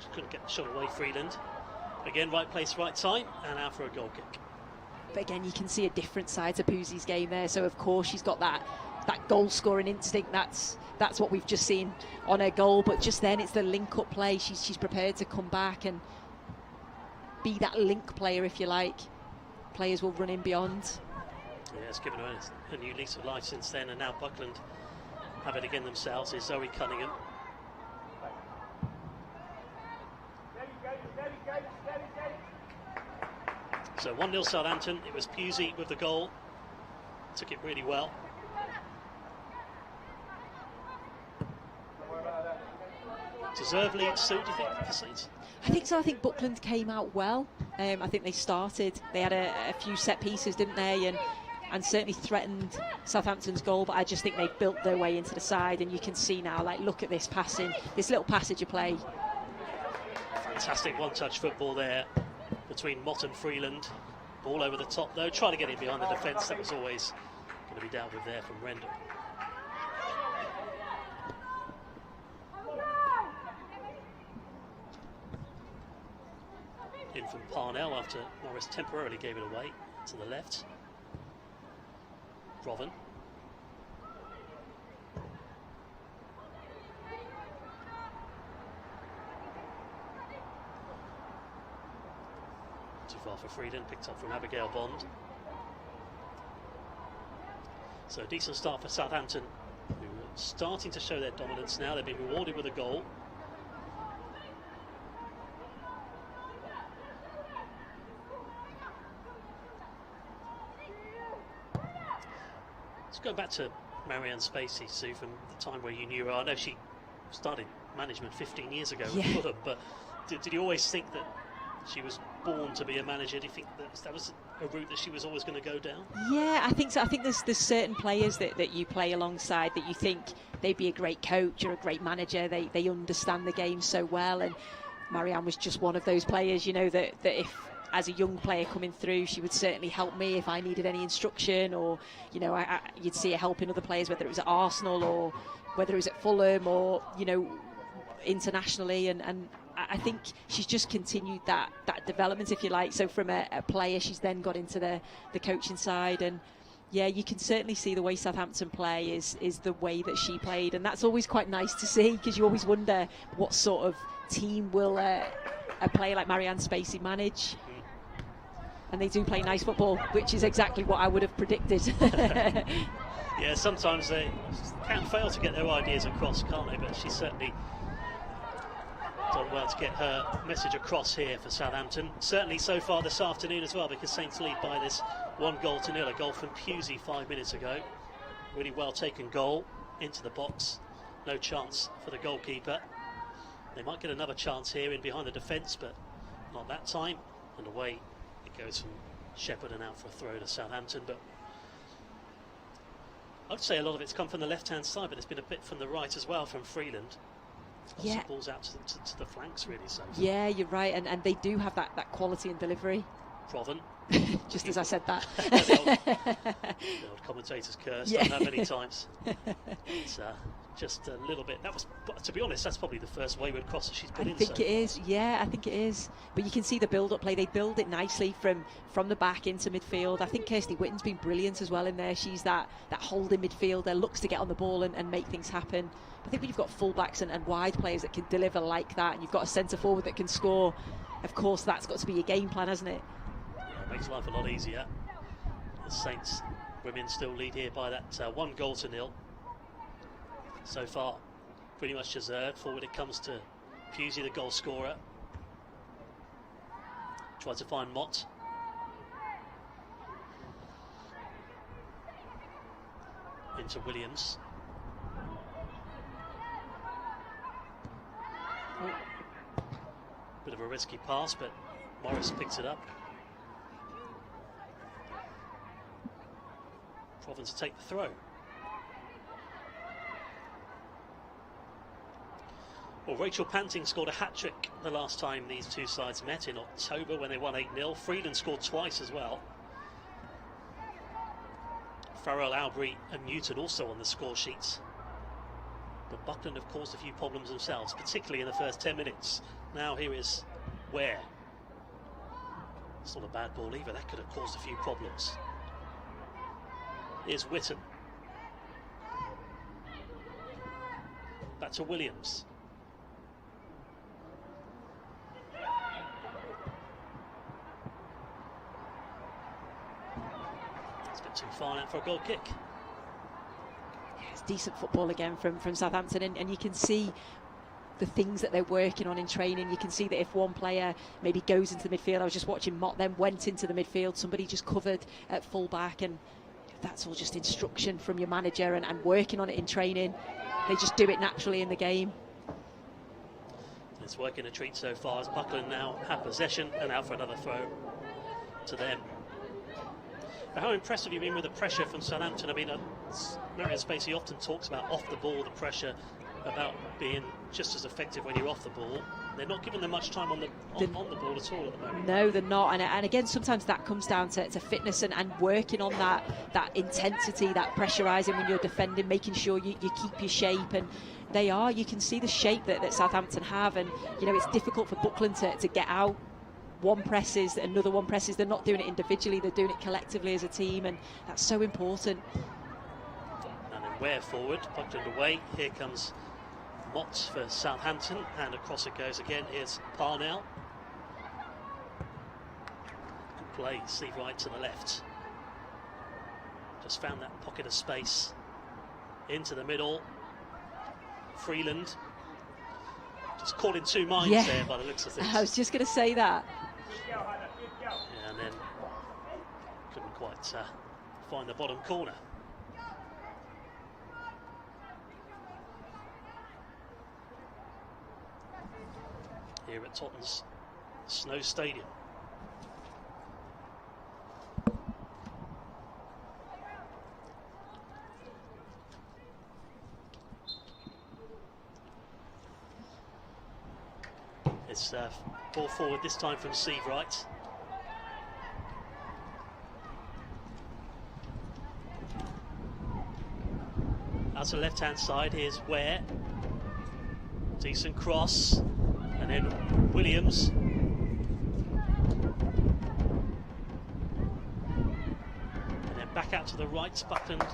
She couldn't get the shot away, Freeland. Again, right place, right time, and out for a goal kick. But again, you can see a different side to Pusey's game there. So of course she's got that goal-scoring instinct. That's what we've just seen on her goal. But just then, it's the link-up play. She's prepared to come back and be that link player, if you like. Players will run in beyond. Yeah, it's given her a new lease of life since then, and now Buckland have it again themselves. Is Zoe Cunningham. So 1-0 Southampton. It was Pusey with the goal. Took it really well. Deserved lead, Sue, do you think, for Saints? I think so. I think Buckland came out well. I think they had a few set pieces, didn't they? And certainly threatened Southampton's goal, but I just think they built their way into the side, and you can see now, like, look at this passing, this little passage of play. Fantastic one-touch football there between Mott and Freeland. Ball over the top though, trying to get in behind the defence. That was always going to be dealt with there from Rendell. In from Parnell after Morris temporarily gave it away to the left. Proven. Too far for Freeland, picked up from Abigail Bond. So a decent start for Southampton, who are starting to show their dominance now. They've been rewarded with a goal. Let's go back to Marianne Spacey, Sue, from the time where you knew her. I know she started management 15 years ago with Fulham, but did you always think that she was born to be a manager? Do you think that was a route that she was always going to go down? Yeah, I think so. I think there's certain players that you play alongside that you think they'd be a great coach or a great manager. They understand the game so well, and Marianne was just one of those players, you know, that if as a young player coming through, she would certainly help me if I needed any instruction, or, you know, you'd see her helping other players, whether it was at Arsenal or whether it was at Fulham or, you know, internationally, and I think she's just continued that development, if you like. So from a player, she's then got into the coaching side, and yeah, you can certainly see the way Southampton play is the way that she played, and that's always quite nice to see, because you always wonder what sort of team will a player like Marianne Spacey manage. And they do play nice football, which is exactly what I would have predicted. Yeah, sometimes they can fail to get their ideas across, can't they? But she's certainly done well to get her message across here for Southampton. Certainly so far this afternoon as well, because Saints lead by this 1-0. A goal from Pusey 5 minutes ago. Really well taken goal into the box. No chance for the goalkeeper. They might get another chance here in behind the defence, but not that time. And away it goes from Shepherd and out for a throw to Southampton. But I'd say a lot of it's come from the left-hand side, but there's been a bit from the right as well, from Freeland. Yeah. Balls out to the flanks, really. So. Yeah, you're right, and they do have that quality and delivery. Proven. Just as I said that. The old commentator's curse, done that many times. It's just a little bit. That was, to be honest, that's probably the first wayward cross that she's put in. I think it is. Yeah, I think it is. But you can see the build-up play. They build it nicely from the back into midfield. I think Kirsty Whitten's been brilliant as well in there. She's that holding midfielder, looks to get on the ball and make things happen. I think when you've got full-backs and wide players that can deliver like that, and you've got a centre-forward that can score, of course, that's got to be your game plan, hasn't it? Yeah, it makes life a lot easier. The Saints women still lead here by that 1-0 so far. Pretty much deserved. Forward it comes to Pusey, the goal scorer. Tries to find Mott. Into Williams. Bit of a risky pass, but Morris picks it up. Province to take the throw. Well, Rachel Panting scored a hat-trick the last time these two sides met in October when they won 8-0. Freeland scored twice as well. Farrell, Albury and Newton also on the score sheets. But Buckland have caused a few problems themselves, particularly in the first 10 minutes. Now here is Ware. It's not a bad ball either, that could have caused a few problems. Here's Witten. Back to Williams. It's a bit too far now for a goal kick. Yeah, it's decent football again from Southampton, and you can see the things that they're working on in training. You can see that if one player maybe goes into the midfield, I was just watching Mott then went into the midfield, somebody just covered at full back, and that's all just instruction from your manager and working on it in training. They just do it naturally in the game. It's working a treat so far as Buckland now have possession and out for another throw to them. But how impressed have you been with the pressure from Southampton? I mean, Marianne Spacey often talks about off the ball, the pressure, about being just as effective when you're off the ball. They're not giving them much time on the ball at all at the moment. No, they're not. And again, sometimes that comes down to fitness and working on that intensity, that pressurising when you're defending, making sure you keep your shape. And they are. You can see the shape that Southampton have. And, you know, it's difficult for Buckland to get out. One presses, another one presses. They're not doing it individually. They're doing it collectively as a team. And that's so important. And then Ware forward, Buckland away. Here comes Mott for Southampton, and across it goes again. Here's Parnell. Good play, Steve Wright to the left. Just found that pocket of space. Into the middle. Freeland. Just caught in two minds there by the looks of things. I was just going to say that. Yeah, and then couldn't quite find the bottom corner. Here at Tottenham's Snow Stadium. It's ball forward this time from Steve Wright. Out to the left-hand side, here's Ware. Decent cross. And then Williams. And then back out to the right. Buckland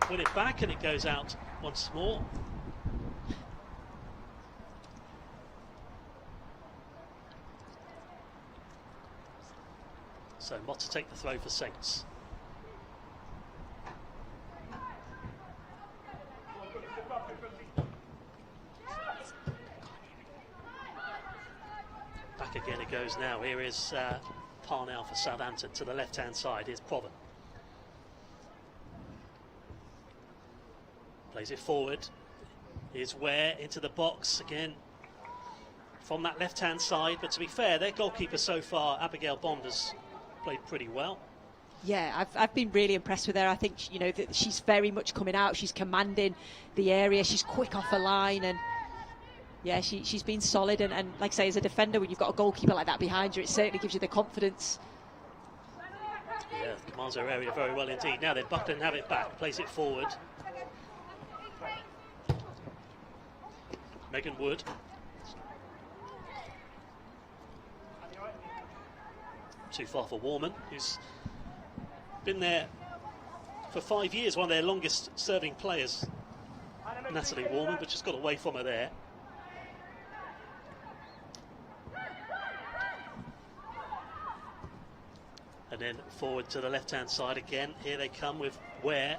win it back and it goes out once more. So Mott to take the throw for Saints. Back again it goes now. Here is Parnell for Southampton to the left-hand side. Here's Proven. Plays it forward. Here's Ware into the box again from that left-hand side. But to be fair, their goalkeeper so far, Abigail Bond, has played pretty well. Yeah, I've been really impressed with her. I think, you know, that she's very much coming out. She's commanding the area. She's quick off the line, and yeah, she's been solid. And like I say, as a defender, when you've got a goalkeeper like that behind you, it certainly gives you the confidence. Yeah, commands her area very well indeed. Now then, Buckland have it back, plays it forward. Megan Wood. Too far for Warman, who's been there for 5 years, one of their longest serving players, Natalie Warman, but just got away from her there. And then forward to the left-hand side again. Here they come with Ware,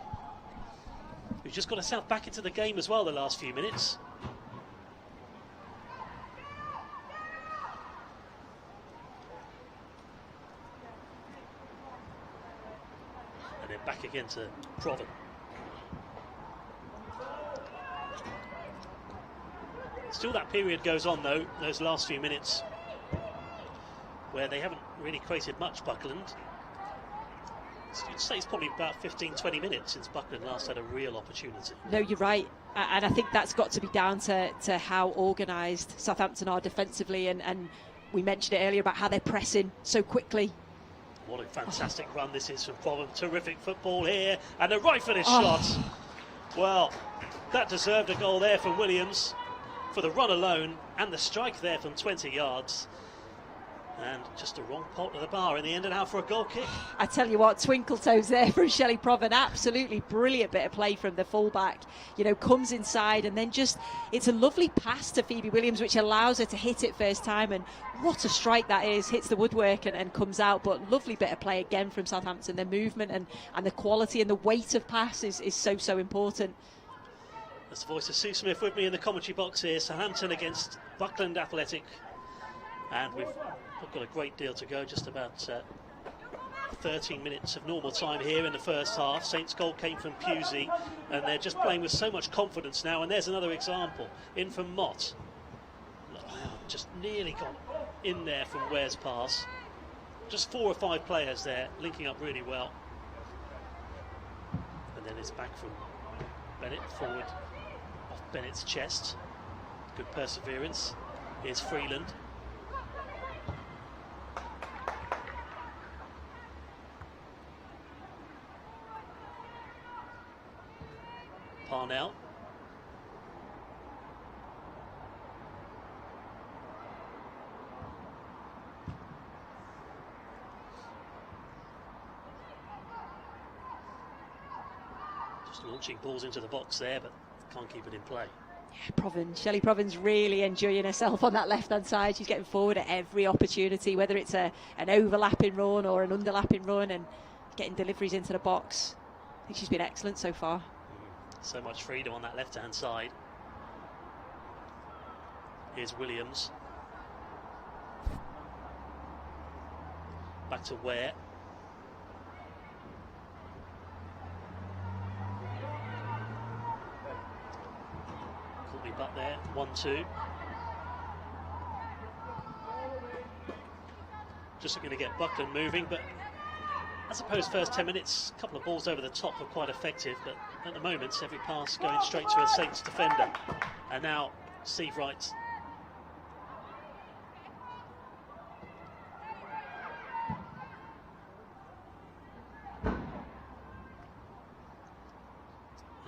who's just got herself back into the game as well the last few minutes. And then back again to Proven. Still that period goes on though, those last few minutes, where they haven't really created much, Buckland. You'd say it's probably about 15-20 minutes since Buckland last had a real opportunity. No, you're right. And I think that's got to be down to how organised Southampton are defensively. And we mentioned it earlier about how they're pressing so quickly. What a fantastic run this is from Proven. Terrific football here. And a right footed shot. Well, that deserved a goal there from Williams for the run alone and the strike there from 20 yards. And just a wrong pot to the bar in the end, and out for a goal kick. I tell you what, twinkle toes there from Shelley Proven. Absolutely brilliant bit of play from the fullback. You know, comes inside and then just, it's a lovely pass to Phoebe Williams, which allows her to hit it first time. And what a strike that is. Hits the woodwork and comes out. But lovely bit of play again from Southampton. Their movement and the quality and the weight of pass is so important. That's the voice of Sue Smith with me in the commentary box here. Southampton against Buckland Athletic. And we've got a great deal to go, just about 13 minutes of normal time here in the first half. Saints' goal came from Pusey, and they're just playing with so much confidence now. And there's another example, in from Mott. Just nearly got in there from Ware's pass. Just 4 or 5 players there, linking up really well. And then it's back from Bennett, forward off Bennett's chest. Good perseverance. Here's Freeland. Parnell. Just launching balls into the box there, but can't keep it in play. Yeah, Shelley Proven's really enjoying herself on that left-hand side. She's getting forward at every opportunity, whether it's an overlapping run or an underlapping run, and getting deliveries into the box. I think she's been excellent so far. So much freedom on that left-hand side. Here's Williams. Back to Ware. Courtney Butt there, 1-2. Just looking to get Buckland moving, but I suppose first 10 minutes, a couple of balls over the top were quite effective, but at the moment every pass going straight to a Saints defender. And now Steve Wright.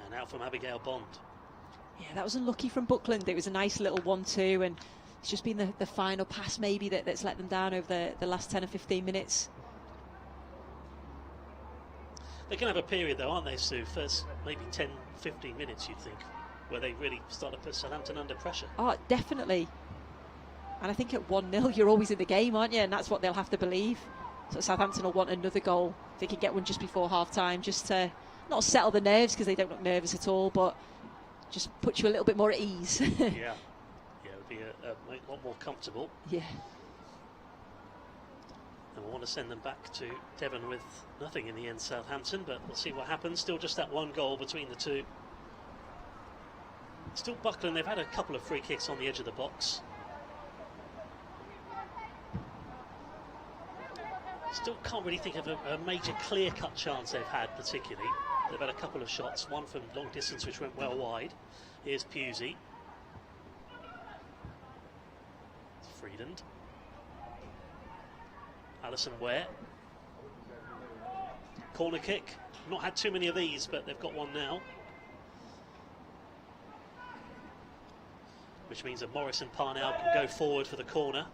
And out from Abigail Bond. Yeah, that was unlucky from Buckland. It was a nice little 1-2, and it's just been the final pass maybe that's let them down over the last 10 or 15 minutes. They can have a period though, aren't they, Sue? First maybe 10, 15 minutes, you'd think, where they really start to put Southampton under pressure. Oh, definitely. And I think at 1-0, you're always in the game, aren't you? And that's what they'll have to believe. So Southampton will want another goal. If they can get one just before half-time, just to not settle the nerves, because they don't look nervous at all, but just put you a little bit more at ease. Yeah, it would be a lot more comfortable. Yeah. And we want to send them back to Devon with nothing in the end, Southampton, but we'll see what happens. Still just that one goal between the two. Still Buckland, they've had a couple of free kicks on the edge of the box. Still can't really think of a major clear-cut chance they've had particularly. They've had a couple of shots, one from long distance which went well wide. Here's Pusey. Freeland. Alison Ware. Corner kick. Not had too many of these, but they've got one now. which means that Morris and Parnell can go forward for the corner.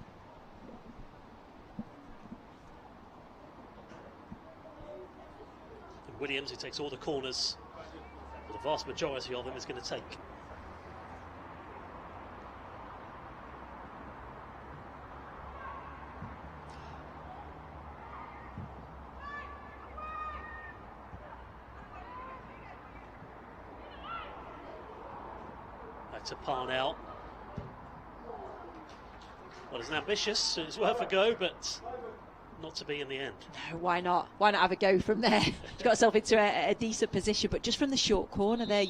And Williams, who takes all the corners, but the vast majority of them, is going to take. To Parnell. Well, it's ambitious, it's worth a go, but not to be in the end. No, why not? Why not have a go from there? She got herself into a decent position, but just from the short corner there,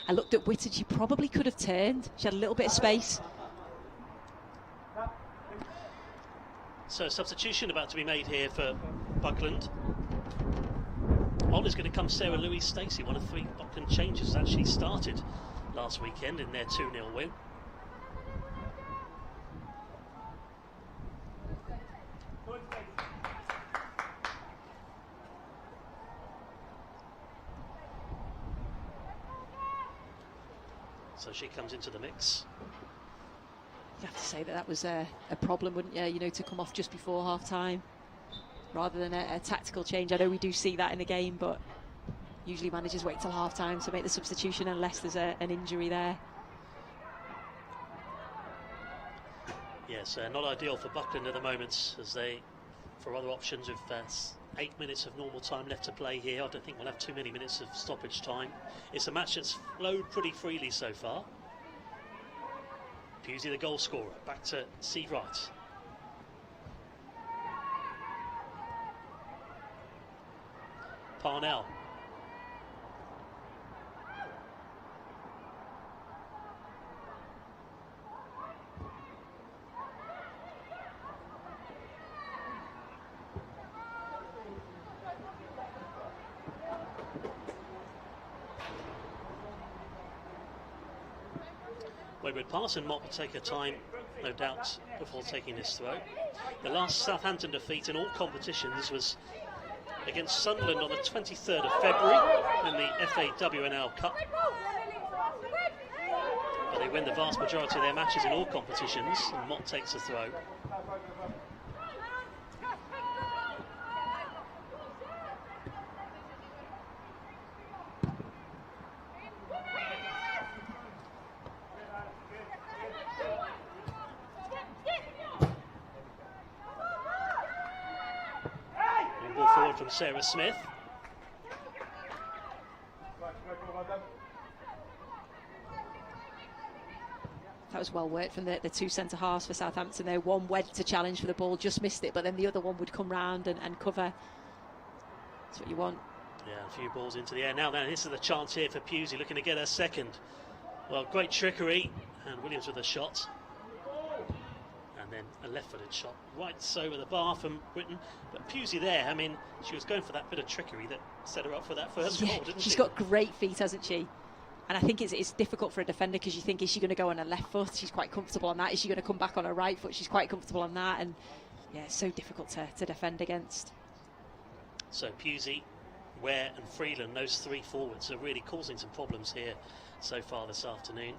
I looked at Whitton, she probably could have turned. She had a little bit of space. So substitution about to be made here for Buckland. On is going to come Sarah Louise-Stacey, one of 3 Buckland changes actually started last weekend in their 2-0 win. So she comes into the mix. You have to say that was a problem, wouldn't you? You know, to come off just before half-time rather than a tactical change. I know we do see that in the game, but usually managers wait till half-time to make the substitution unless there's an injury there. Yes, not ideal for Buckland at the moment, as they, for other options, with 8 minutes of normal time left to play here. I don't think we'll have too many minutes of stoppage time. It's a match that's flowed pretty freely so far. Pusey, the goal scorer, back to Seawright. Parnell. Wayward pass, and Mott will take her time, no doubt, before taking this throw. The last Southampton defeat in all competitions was against Sunderland on the 23rd of February in the FAWNL Cup. But they win the vast majority of their matches in all competitions, and Mott takes a throw. From Sarah Smith. That was well worked from the 2 centre halves for Southampton there. One went to challenge for the ball, just missed it, but then the other one would come round and cover. That's what you want. Yeah, a few balls into the air. Now then, this is the chance here for Pusey, looking to get her second. Well, great trickery, and Williams with a shot. And then a left-footed shot right over the bar from Britton. But Pusey there, I mean, she was going for that bit of trickery that set her up for that first goal, didn't she? She's got great feet, hasn't she? And I think it's difficult for a defender, because you think, is she going to go on her left foot? She's quite comfortable on that. Is she going to come back on her right foot? She's quite comfortable on that. And yeah, it's so difficult to defend against. So Pusey, Ware and Freeland, those 3 forwards, are really causing some problems here so far this afternoon.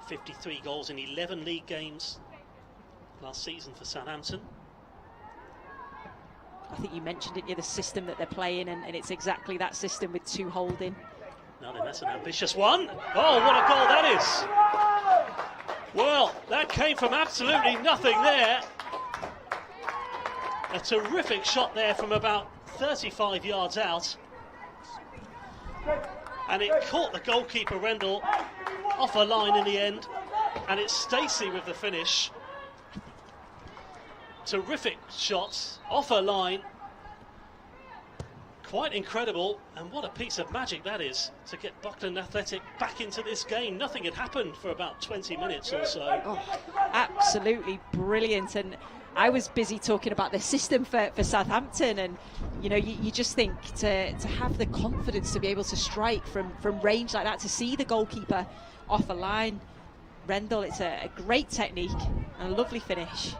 53 goals in 11 league games last season for Southampton. I think you mentioned it, the system that they're playing, and it's exactly that system with 2 holding. Now then, that's an ambitious one. Oh, what a goal that is. Well, that came from absolutely nothing there. A terrific shot there from about 35 yards out. And it caught the goalkeeper, Rendell, off her line in the end. And it's Stacey with the finish. Terrific shots off her line. Quite incredible, and what a piece of magic that is to get Buckland Athletic back into this game. Nothing had happened for about 20 minutes or so. Oh, absolutely brilliant. And I was busy talking about the system for Southampton, and you know, you just think to have the confidence to be able to strike from range like that, to see the goalkeeper off a line. Rendell, it's a great technique and a lovely finish.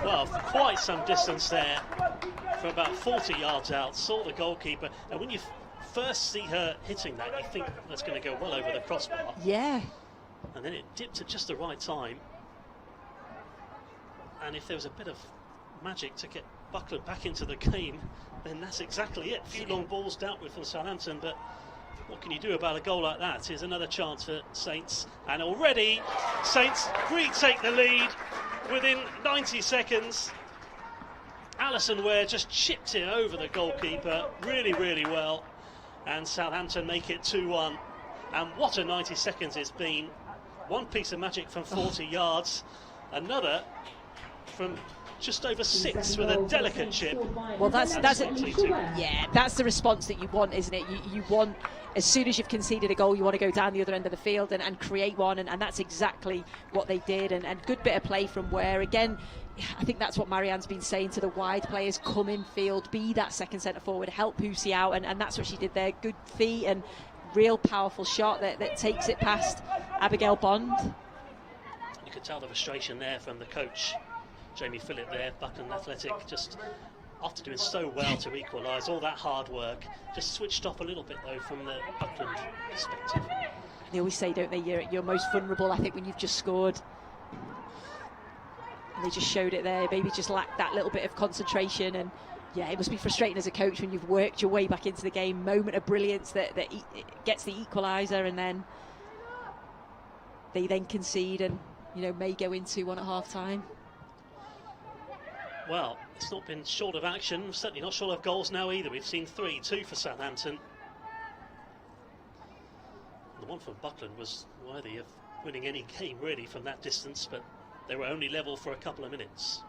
Well, quite some distance there, from about 40 yards out, saw the goalkeeper, and when you first see her hitting that, you think that's going to go well over the crossbar. Yeah, and then it dipped at just the right time. And if there was a bit of magic to get Buckland back into the game, then that's exactly it. A few long balls dealt with from Southampton, but what can you do about a goal like that? Here's another chance for Saints, and already Saints retake the lead within 90 seconds. Alison Ware just chipped it over the goalkeeper really, really well, and Southampton make it 2-1. And what a 90 seconds it's been. One piece of magic from 40 yards, another from just over 6 with a delicate chip. Well, that's the response that you want, isn't it? You want, as soon as you've conceded a goal, you want to go down the other end of the field and create one, and that's exactly what they did. And good bit of play from Ware. Again, I think that's what Marianne's been saying to the wide players: come in field, be that second centre forward, help Pussy out, and that's what she did there. Good feet and real powerful shot that takes it past Abigail Bond. You could tell the frustration there from the coach, Jamie Phillip there, Buckland Athletic, just after doing so well to equalise, all that hard work, just switched off a little bit though from the Buckland perspective. They always say, don't they, you're most vulnerable, I think, when you've just scored. And they just showed it there, maybe just lacked that little bit of concentration. And yeah, it must be frustrating as a coach when you've worked your way back into the game, moment of brilliance that gets the equaliser, and then they then concede and, you know, may go into one at half time. Well, it's not been short of action, certainly not short of goals now either. We've seen 3-2 for Southampton. The one from Buckland was worthy of winning any game really from that distance, but they were only level for a couple of minutes.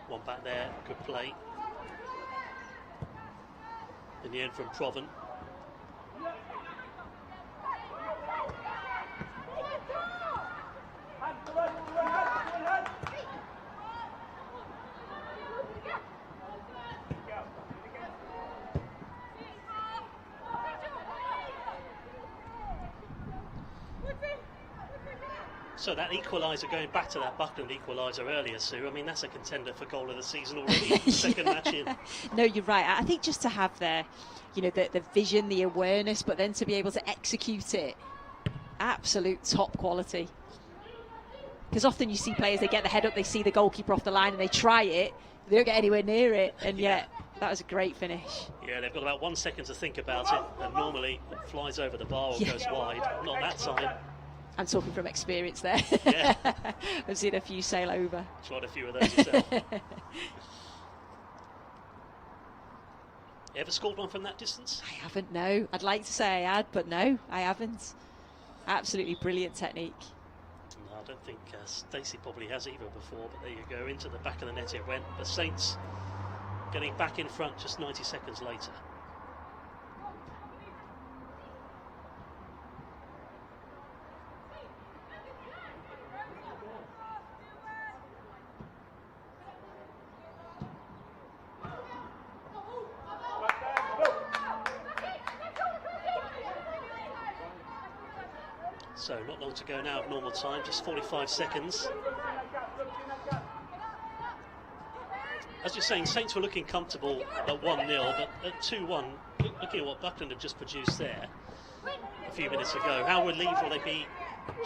One back there, good play. In the end from Proven. So that equaliser, going back to that Buckland equaliser earlier, Sue, I mean, that's a contender for goal of the season already, second match in. No, you're right. I think just to have the vision, the awareness, but then to be able to execute it, absolute top quality. Because often you see players, they get the head up, they see the goalkeeper off the line and they try it, they don't get anywhere near it, and yet that was a great finish. Yeah, they've got about 1 second to think about it, and normally it flies over the bar or goes wide. Not that time. I'm talking from experience there. Yeah. I've seen a few sail over. Tried a few of those yourself. You ever scored one from that distance? I haven't, no. I'd like to say I had, but no, I haven't. Absolutely brilliant technique. No, I don't think Spacey probably has either before, but there you go. Into the back of the net it went. The Saints getting back in front just 90 seconds later. So not long to go now of normal time, just 45 seconds. As you're saying, Saints were looking comfortable at 1-0, but at 2-1, looking at what Buckland have just produced there a few minutes ago, how relieved will they be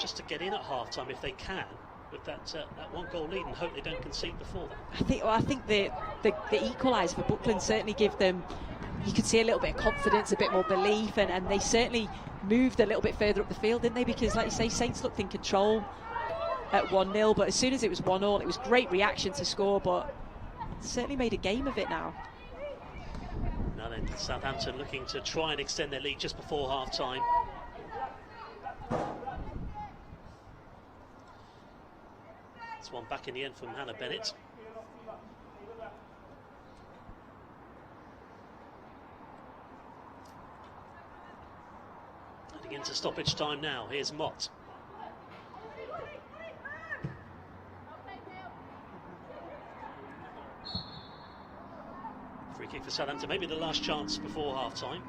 just to get in at half-time if they can, with that one goal lead, and hope they don't concede before that? I think the equaliser for Buckland certainly give them, you could see a little bit of confidence, a bit more belief, and they certainly moved a little bit further up the field, didn't they? Because, like you say, Saints looked in control at 1-0, but as soon as it was 1-1, it was great reaction to score, but certainly made a game of it now. Now then, Southampton looking to try and extend their lead just before half-time. It's one back in the end from Hannah Bennett. Heading into stoppage time now. Here's Mott. Free kick for Southampton, maybe the last chance before half-time.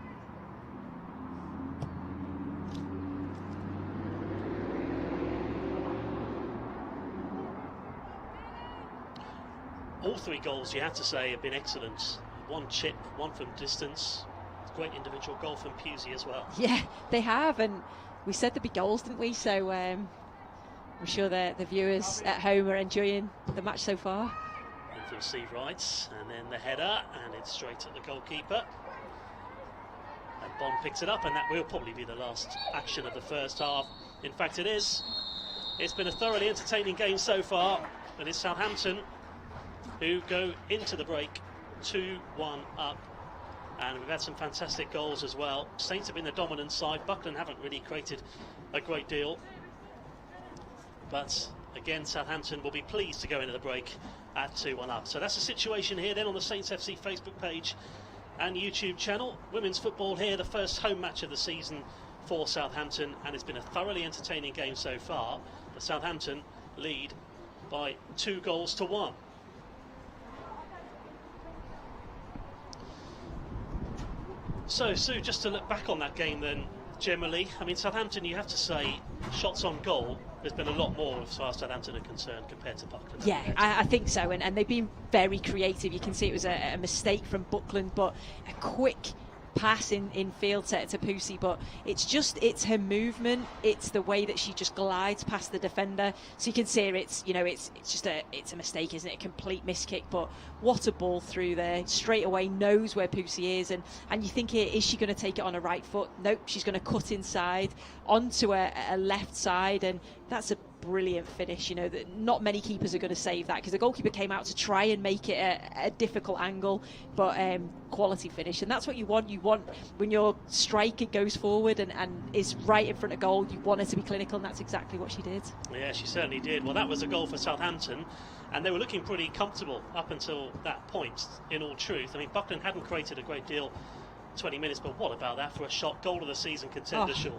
All three goals, you have to say, have been excellent. One chip, one from distance. Great individual goal from Pusey as well. Yeah, they have, and we said there'd be goals, didn't we? So I'm sure the viewers at home are enjoying the match so far. And from Steve Wright, and then the header, and it's straight at the goalkeeper. And Bond picks it up, and that will probably be the last action of the first half. In fact, it is. It's been a thoroughly entertaining game so far, and it's Southampton who go into the break 2-1 up. And we've had some fantastic goals as well. Saints have been the dominant side. Buckland haven't really created a great deal. But again, Southampton will be pleased to go into the break at 2-1 up. So that's the situation here then on the Saints FC Facebook page and YouTube channel. Women's football here, the first home match of the season for Southampton. And it's been a thoroughly entertaining game so far. But Southampton lead by 2-1. So, Sue, just to look back on that game then, generally, I mean, Southampton, you have to say, shots on goal, there's been a lot more as far as Southampton are concerned compared to Buckland. Yeah, I think so, and they've been very creative. You can see it was a mistake from Buckland, but a quick pass in field to Pusey, but it's her movement, it's the way that she just glides past the defender. So you can see her, it's a mistake, isn't it? A complete miss kick, but what a ball through there. Straight away knows where Pusey is, and you think, is she going to take it on her right foot? Nope, she's going to cut inside onto a left side, and that's a brilliant finish. You know that not many keepers are going to save that, because the goalkeeper came out to try and make it a difficult angle, but quality finish, and that's what you want. You want when your striker goes forward and is right in front of goal, you want her to be clinical, and that's exactly what she did. Yeah, she certainly did. Well, that was a goal for Southampton, and they were looking pretty comfortable up until that point, in all truth. I mean, Buckland hadn't created a great deal 20 minutes, but what about that for a shot? Goal of the season contender, surely.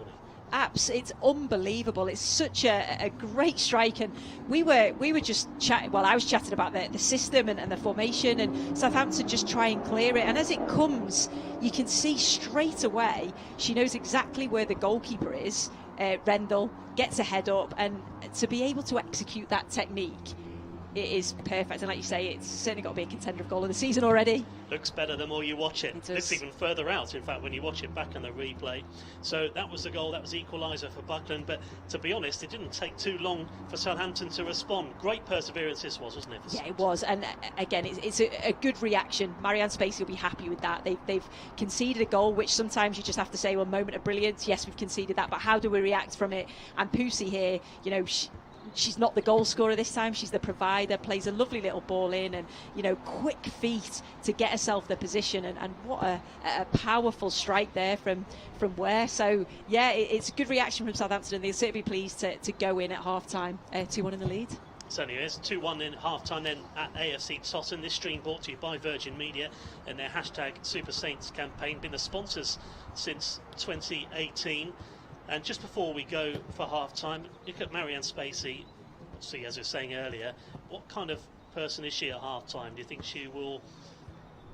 It's unbelievable. It's such a great strike, and we were just chatting. Well, I was chatting about the system and the formation, and Southampton just try and clear it. And as it comes, you can see straight away she knows exactly where the goalkeeper is. Rendell gets a head up, and to be able to execute that technique, it is perfect. And like you say, it's certainly got to be a contender of goal of the season already. Looks better the more you watch it. Looks even further out, in fact, when you watch it back on the replay. So that was the goal, that was the equaliser for Buckland. But to be honest, it didn't take too long for Southampton to respond. Great perseverance this was, wasn't it? Yeah, it was. And again, it's a good reaction. Marianne Spacey will be happy with that. They've conceded a goal, which sometimes you just have to say, well, moment of brilliance. Yes, we've conceded that, but how do we react from it? And Pusey here, you know, she's not the goal scorer this time, she's the provider, plays a lovely little ball in, and quick feet to get herself the position, and what a powerful strike there from where. So yeah, it's a good reaction from Southampton, and they'll certainly be pleased to go in at half time 2-1 in the lead. Certainly is. 2-1 in half-time then at AFC Totton. This stream brought to you by Virgin Media and their hashtag Super Saints campaign, been the sponsors since 2018. And just before we go for half-time, look at Marianne Spacey. See, as we were saying earlier, what kind of person is she at half-time? Do you think she will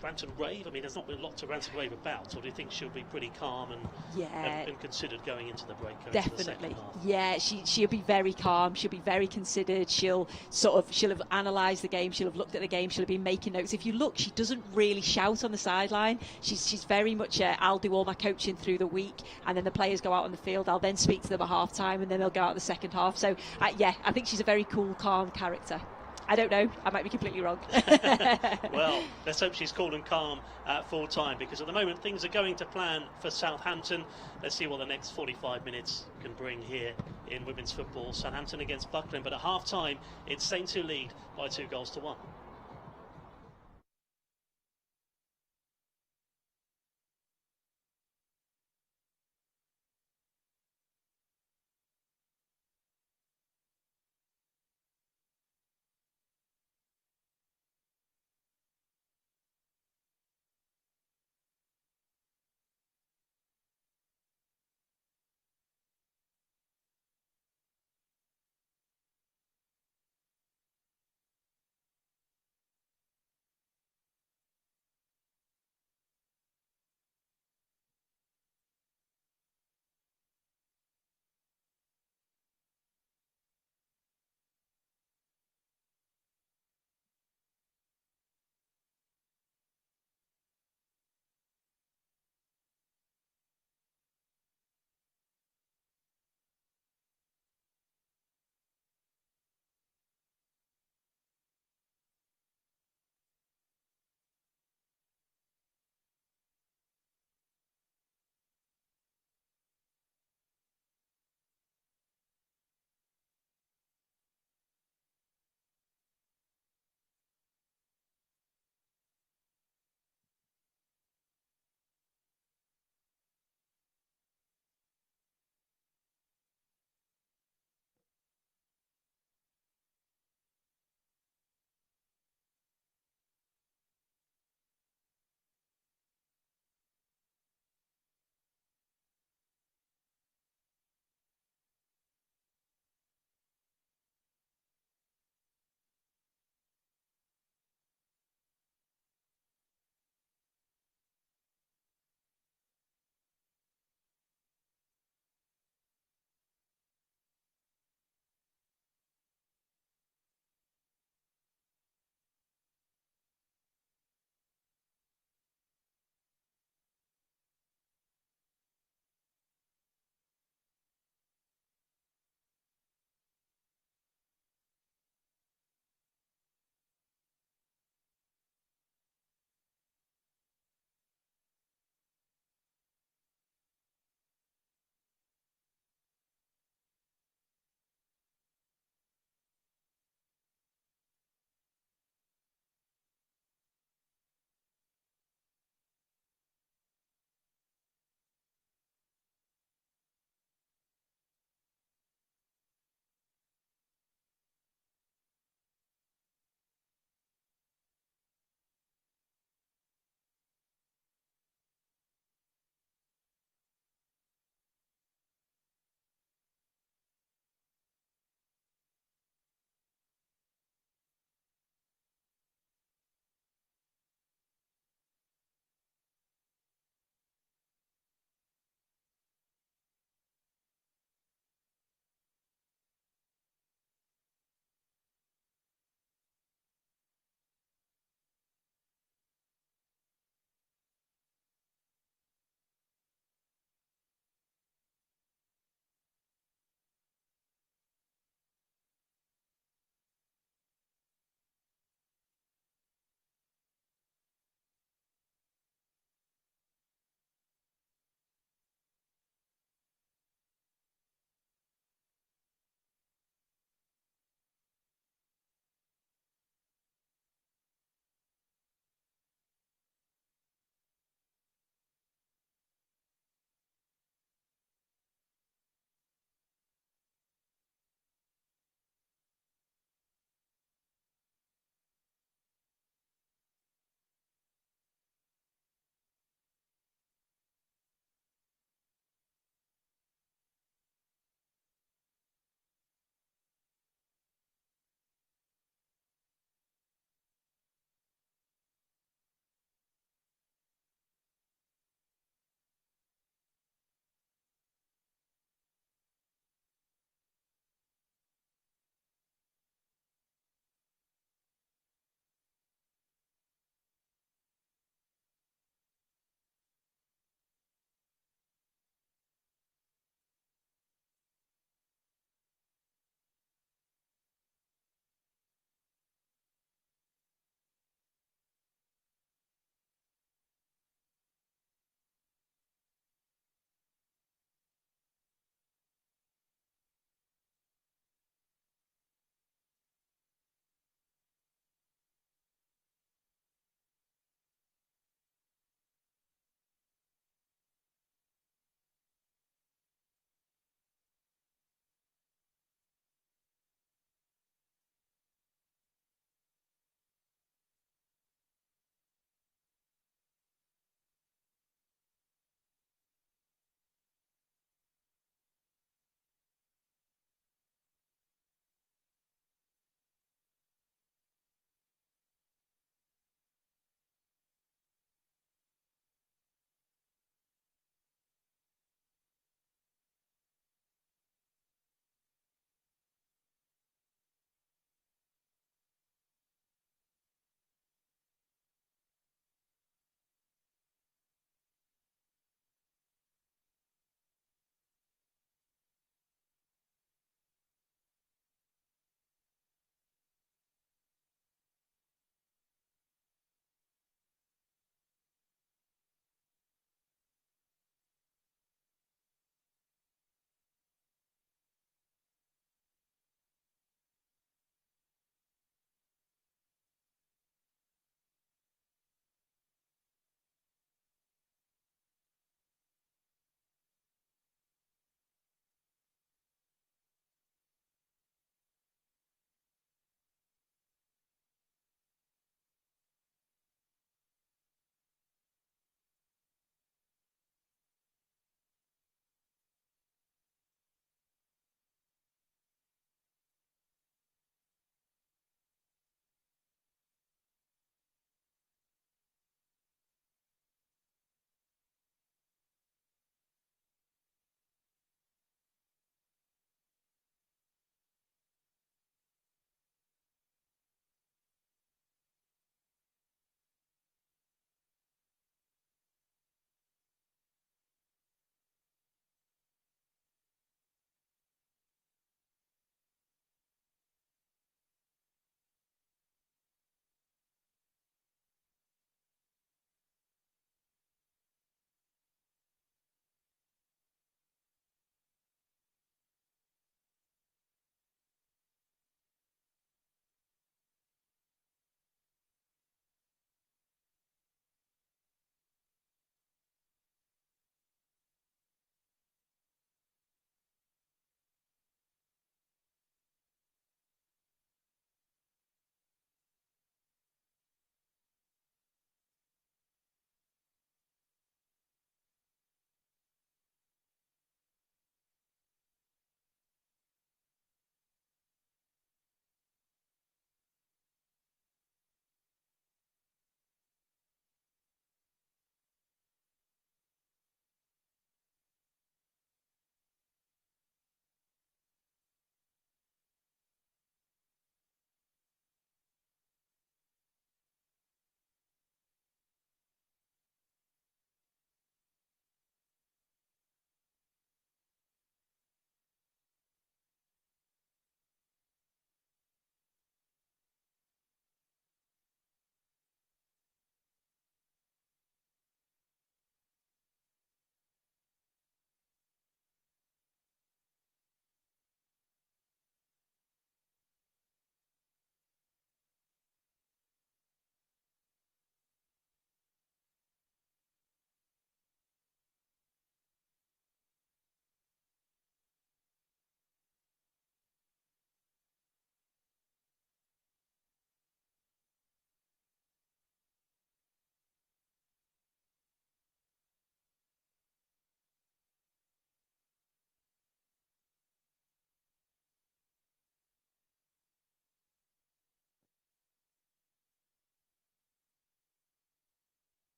rant and rave? I mean, there's not been a lot to rant and rave about, or do you think she'll be pretty calm and considered going into the break? Definitely. Yeah, she'll be very calm. She'll be very considered. She'll have analysed the game. She'll have looked at the game. She'll have been making notes. If you look, she doesn't really shout on the sideline. She's very much I'll do all my coaching through the week, and then the players go out on the field. I'll then speak to them at half time, and then they'll go out the second half. So I think she's a very cool, calm character. I don't know, I might be completely wrong. Well, let's hope she's cool and calm at full time, because at the moment things are going to plan for Southampton. Let's see what the next 45 minutes can bring here in women's football. Southampton against Buckland, but at half time it's Saints who lead by 2-1.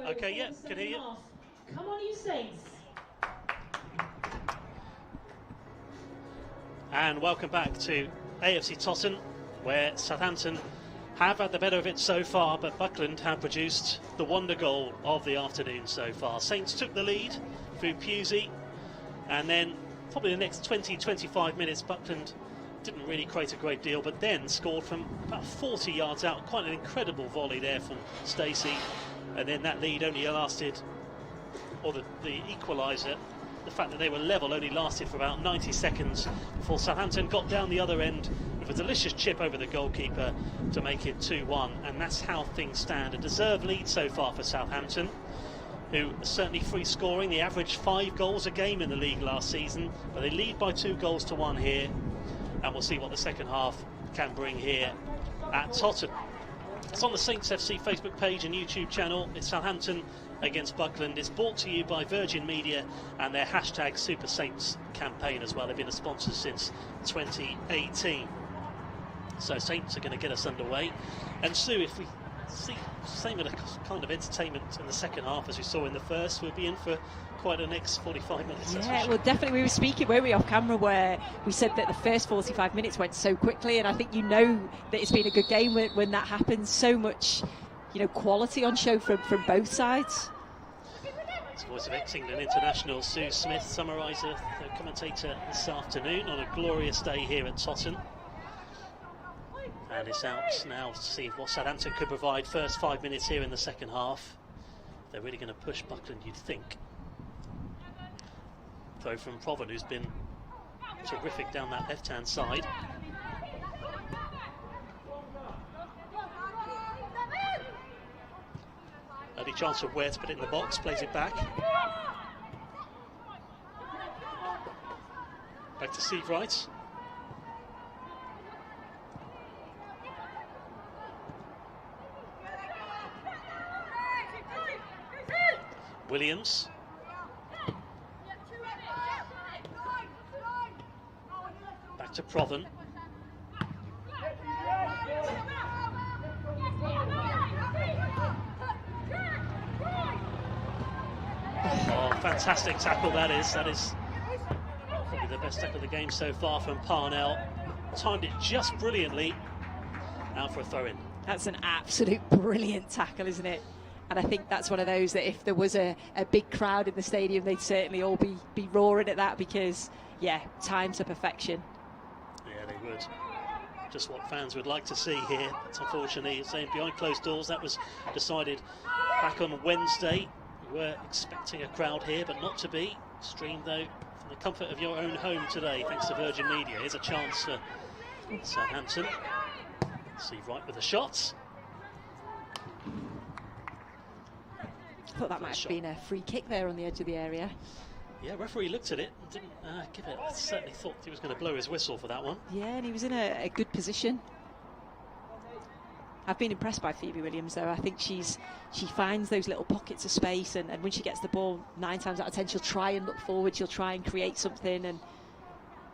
Okay, yeah, can hear you. Come on, you Saints. And welcome back to AFC Totton, where Southampton have had the better of it so far, but Buckland have produced the wonder goal of the afternoon so far. Saints took the lead through Pusey, and then probably the next 20-25 minutes Buckland didn't really create a great deal, but then scored from about 40 yards out. Quite an incredible volley there from Spacey, and then that lead only lasted, or the equaliser, the fact that they were level, only lasted for about 90 seconds before Southampton got down the other end with a delicious chip over the goalkeeper to make it 2-1, and that's how things stand. A deserved lead so far for Southampton, who are certainly free scoring. They averaged 5 goals a game in the league last season, but they lead by 2-1 here, and we'll see what the second half can bring here at Totton. It's on the Saints FC Facebook page and YouTube channel. It's Southampton against Buckland. It's brought to you by Virgin Media and their hashtag Super Saints campaign as well. They've been a sponsor since 2018. So Saints are going to get us underway. And Sue, if we see same kind of entertainment in the second half as we saw in the first, we'll be in for quite the next 45 minutes. Yeah, well, definitely. We were speaking, weren't we, off camera, where we said that the first 45 minutes went so quickly, and I think you know that it's been a good game when that happens. So much, quality on show from both sides. It's Voice of Ex-England international Sue Smith, summariser, the commentator this afternoon on a glorious day here at Totton. And it's out now to see what Southampton could provide. First 5 minutes here in the second half. They're really going to push Buckland, you'd think. Throw from Proven, who's been terrific down that left-hand side. Early chance of Ware to put it in the box, plays it back. Back to Steve Wright. Williams. Back to Proven. Oh, fantastic tackle that is. That is probably the best tackle of the game so far from Parnell. Timed it just brilliantly. Now for a throw-in. That's an absolute brilliant tackle, isn't it? And I think that's one of those that if there was a big crowd in the stadium, they'd certainly all be roaring at that, because, yeah, timed to perfection. Yeah, they would. Just what fans would like to see here. But unfortunately, saying behind closed doors, that was decided back on Wednesday. We were expecting a crowd here, but not to be. Streamed, though, from the comfort of your own home today, thanks to Virgin Media. Here's a chance for Southampton. Steve Wright with a shot. I thought that might have been a free kick there on the edge of the area. Yeah, referee looked at it and didn't give it. I certainly thought he was going to blow his whistle for that one. Yeah, and he was in a good position. I've been impressed by Phoebe Williams, though. I think she finds those little pockets of space, and when she gets the ball, 9 times out of 10, she'll try and look forward, she'll try and create something, and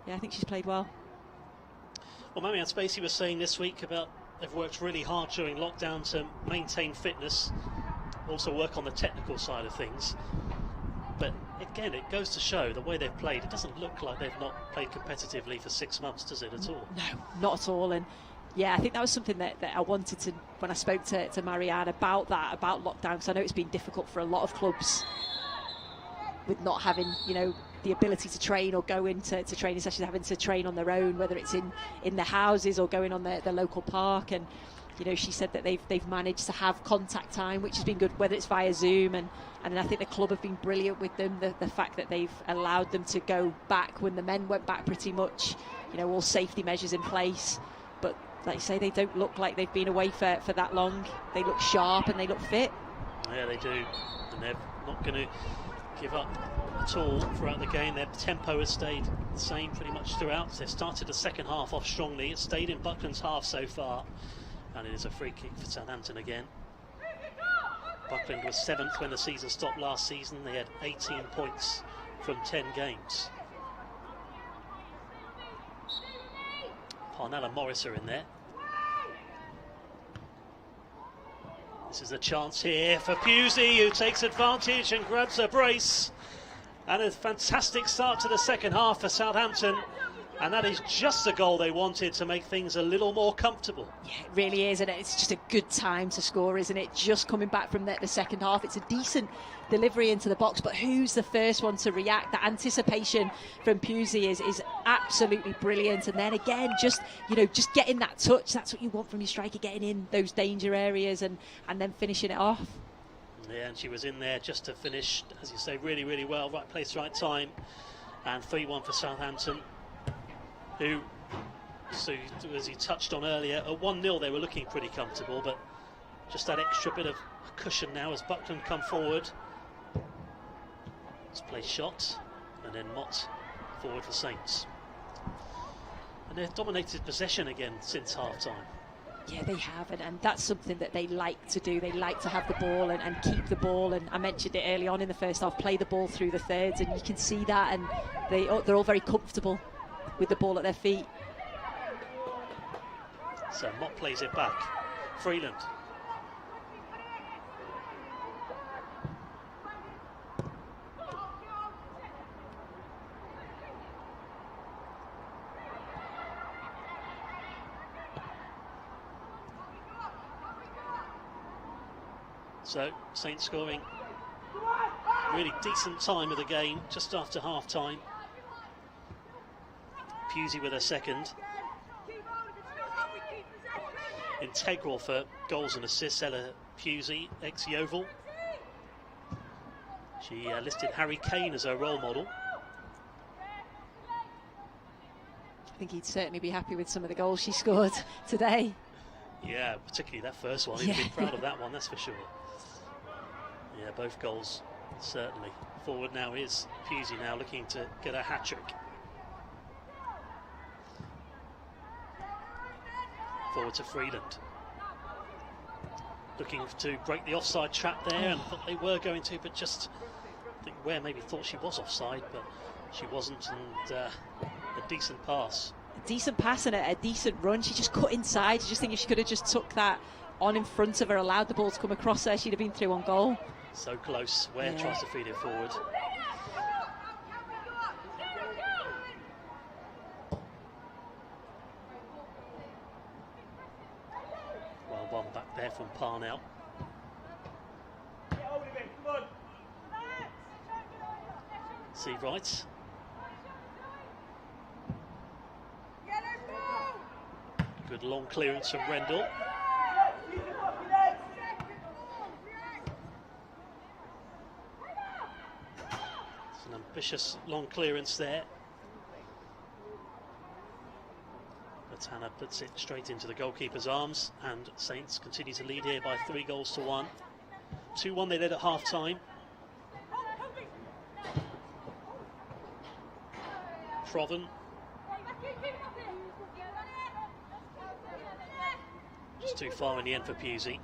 yeah, I think she's played well. Well, Marianne Spacey was saying this week about they've worked really hard during lockdown to maintain fitness, also work on the technical side of things. But again, it goes to show the way they've played, it doesn't look like they've not played competitively for 6 months, does it, at all? No, not at all. And yeah, I think that was something that I wanted to, when I spoke to Marianne about that, about lockdown, because I know it's been difficult for a lot of clubs with not having, the ability to train or go into training sessions, having to train on their own, whether it's in their houses or going on their local park. And she said that they've managed to have contact time, which has been good, whether it's via Zoom, and I think the club have been brilliant with them. The fact that they've allowed them to go back when the men went back, pretty much, all safety measures in place. But like you say, they don't look like they've been away for that long. They look sharp and they look fit. Yeah, they do, and they're not going to give up at all throughout the game. Their tempo has stayed the same pretty much throughout. They've started the second half off strongly. It's stayed in Buckland's half so far, and it is a free kick for Southampton again. Buckland was 7th when the season stopped last season. They had 18 points from 10 games. Parnell and Morris are in there. This is a chance here for Pusey, who takes advantage and grabs a brace. And a fantastic start to the second half for Southampton. And that is just the goal they wanted to make things a little more comfortable. Yeah, it really is, and it's just a good time to score, isn't it? Just coming back from the second half. It's a decent delivery into the box, but who's the first one to react? The anticipation from Pusey is absolutely brilliant. And then again, just getting that touch, that's what you want from your striker, getting in those danger areas and then finishing it off. Yeah, and she was in there just to finish, as you say, really, really well. Right place, right time. And 3-1 for Southampton, who, so as you touched on earlier, at 1-0 they were looking pretty comfortable, but just that extra bit of cushion now as Buckland come forward. Let's play shot, and then Mott forward for Saints. And they've dominated possession again since half-time. Yeah, they have, and that's something that they like to do. They like to have the ball and keep the ball, and I mentioned it early on in the first half, play the ball through the thirds, and you can see that, and they're all very comfortable with the ball at their feet. So Mott plays it back. Freeland. So Saints scoring really decent time of the game, just after half time. Pusey with a second. Integral for goals and assists, Ella Pusey, ex-Yeovil. She listed Harry Kane as her role model. I think he'd certainly be happy with some of the goals she scored today. Yeah, particularly that first one. He'd be proud of that one, that's for sure. Yeah, both goals, certainly. Forward now is Pusey, now looking to get a hat-trick. Forward to Freeland. Looking to break the offside trap there, and thought they were going to, but just, I think Ware maybe thought she was offside, but she wasn't, and a decent pass. A decent pass and a decent run. She just cut inside. I just think if she could have just took that on in front of her, allowed the ball to come across her, she'd have been through on goal. So close. Ware tries to feed it forward. Well, one back there from Parnell. See right. Good long clearance from Rendell. It's an ambitious long clearance there. But Hannah puts it straight into the goalkeeper's arms, and Saints continue to lead here by 3-1. 2-1 they led at half time. Proven. Just too far in the end for Pusey.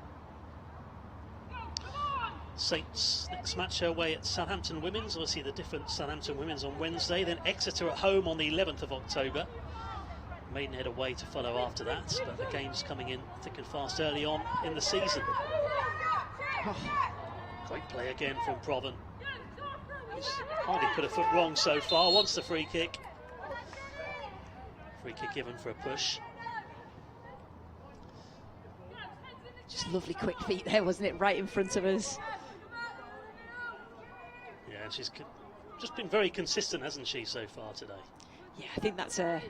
Saints next match away at Southampton Women's. Obviously the different Southampton Women's on Wednesday, then Exeter at home on the 11th of October. Maidenhead away to follow after that, but the game's coming in thick and fast early on in the season. Great play again from Proven. He's hardly put a foot wrong so far. Wants the free kick. Free kick given for a push. Just lovely quick feet there, wasn't it? Right in front of us. Yeah, and she's just been very consistent, hasn't she, so far today? Yeah, I think that's a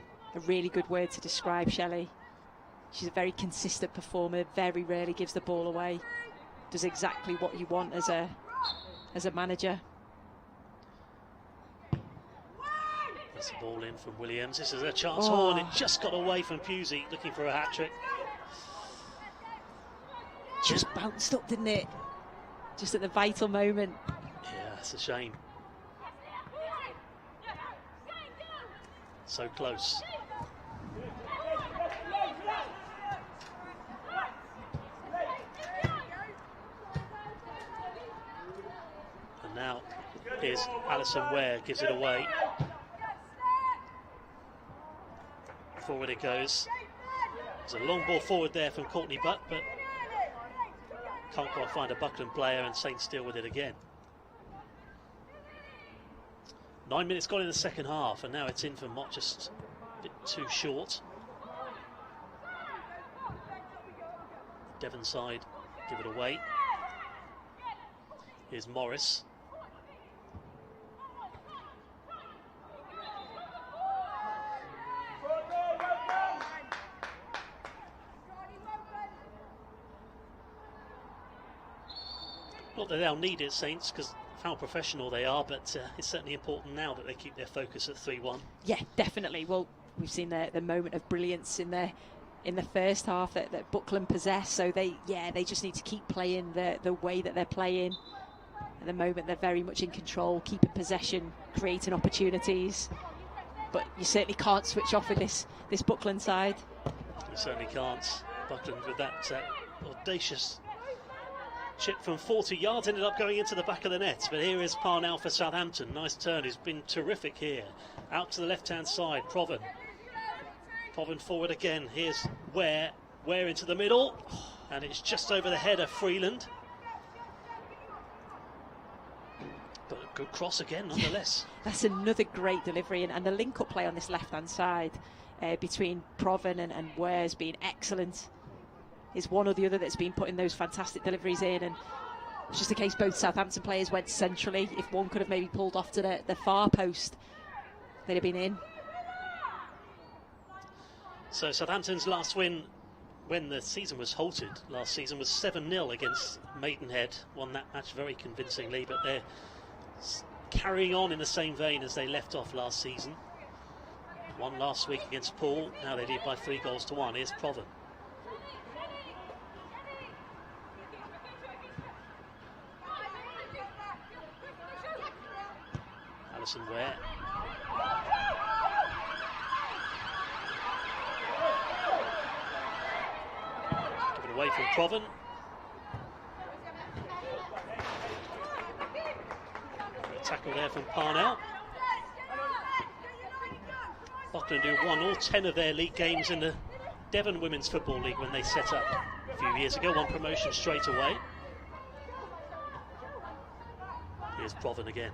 really good word to describe Shelley. She's a very consistent performer, very rarely gives the ball away. Does exactly what you want as a manager. That's the ball in from Williams. This is a chance. Oh, and it just got away from Pusey, looking for a hat-trick. Just bounced up, didn't it? Just at the vital moment. Yeah, it's a shame. So close. And now here's Alison Ware, gives it away. Forward it goes. There's a long ball forward there from Courtney Butt, but Can't quite find a Buckland player, and Saints deal with it again. 9 minutes gone in the second half, and now it's in for Mott, just a bit too short. Devon side give it away. Here's Morris. Not that they'll need it, Saints, because how professional they are, but it's certainly important now that they keep their focus at 3-1. Yeah, definitely. Well, we've seen the moment of brilliance in the first half that Buckland possessed, so they just need to keep playing the way that they're playing. At the moment, they're very much in control, keeping possession, creating opportunities. But you certainly can't switch off with this Buckland side. You certainly can't. Buckland with that audacious chip from 40 yards ended up going into the back of the net. But here is Parnell for Southampton. Nice turn. He's been terrific here. Out to the left-hand side, Proven. Proven forward again. Here's Ware into the middle. And it's just over the head of Freeland. But a good cross again, nonetheless. That's another great delivery. And the link-up play on this left-hand side between Proven and Ware's been excellent. Is one or the other that's been putting those fantastic deliveries in, and it's just a case both Southampton players went centrally. If one could have maybe pulled off to the far post, they'd have been in. So Southampton's last win when the season was halted last season was 7-0 against Maidenhead. Won that match very convincingly, but they're carrying on in the same vein as they left off last season. Won last week against Poole, now they lead by 3-1. Here's Proven. Ware. Give it away from Proven. A tackle there from Parnell. Buckland who won all 10 of their league games in the Devon Women's Football League when they set up a few years ago. Won promotion straight away. Here's Proven again.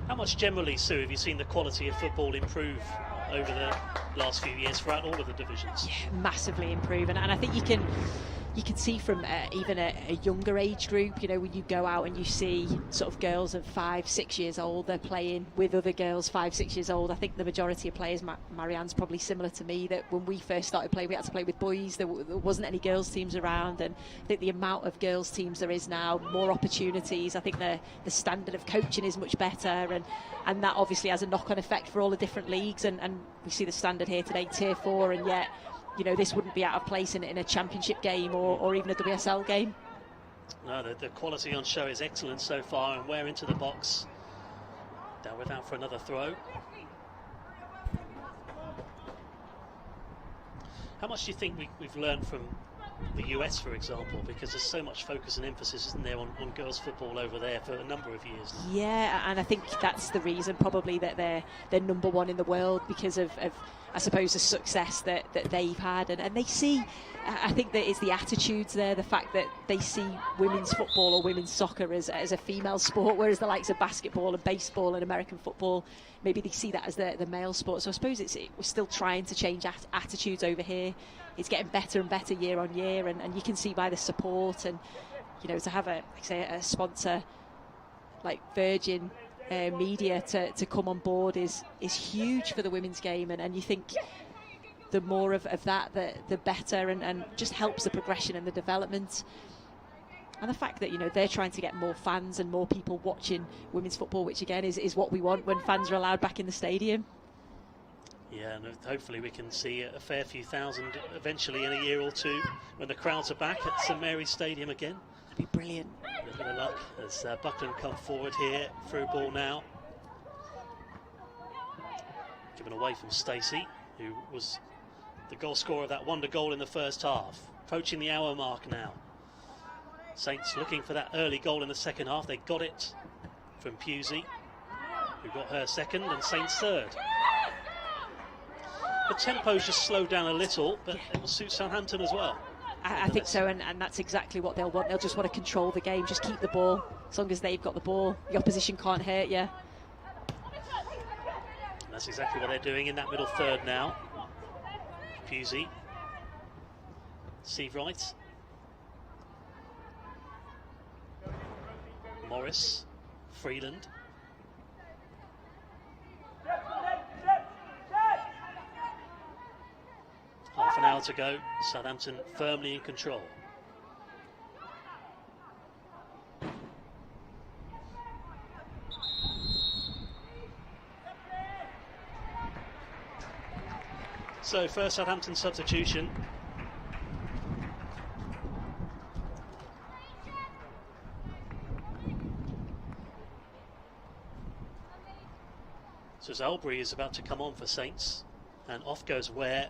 How much generally, Sue, have you seen the quality of football improve over the last few years throughout all of the divisions? Yeah, massively improve, and I think you can see from even a younger age group, you know, when you go out and you see sort of girls of 5-6 years old, they're playing with other girls 5-6 years old. I think the majority of players, Marianne's probably similar to me, that when we first started playing, we had to play with boys. There wasn't any girls teams around, and I think the amount of girls teams there is now, more opportunities. I think the standard of coaching is much better, and that obviously has a knock-on effect for all the different leagues, and we see the standard here today, Tier 4, and yet, you know, this wouldn't be out of place in a championship game or even a WSL game. No, the quality on show is excellent so far, and Ware into the box. Down without for another throw. How much do you think we've learned from the US, for example, because there's so much focus and emphasis, isn't there, on girls football over there for a number of years now? Yeah, and I think that's the reason probably that they're number one in the world, because of I suppose the success that they've had, and they see, I think that it's the attitudes there, the fact that they see women's football or women's soccer as a female sport, whereas the likes of basketball and baseball and American football, maybe they see that as the male sport. So I suppose we're still trying to change attitudes over here. It's getting better and better year on year, and you can see by the support, and you know, to have a sponsor like Virgin Media to come on board is huge for the women's game, and you think the more of that the better, and just helps the progression and the development, and the fact that, you know, they're trying to get more fans and more people watching women's football, which again is what we want when fans are allowed back in the stadium. Yeah, and hopefully we can see a fair few thousand eventually in a year or two when the crowds are back at St Mary's Stadium again. That'd be brilliant. A little bit of luck as Buckland come forward here. Through ball now. Given away from Spacey, who was the goal scorer of that wonder goal in the first half. Approaching the hour mark now. Saints looking for that early goal in the second half. They got it from Pusey, who got her second and Saints third. The tempo's just slowed down a little, but it will suit Southampton as well. I think so, and that's exactly what they'll want. They'll just want to control the game, just keep the ball. As long as they've got the ball, the opposition can't hurt you. And that's exactly what they're doing in that middle third now. Pusey. Steve Wright. Morris. Freeland. Half an hour to go. Southampton firmly in control. So first Southampton substitution. So Albury is about to come on for Saints, and off goes Ware.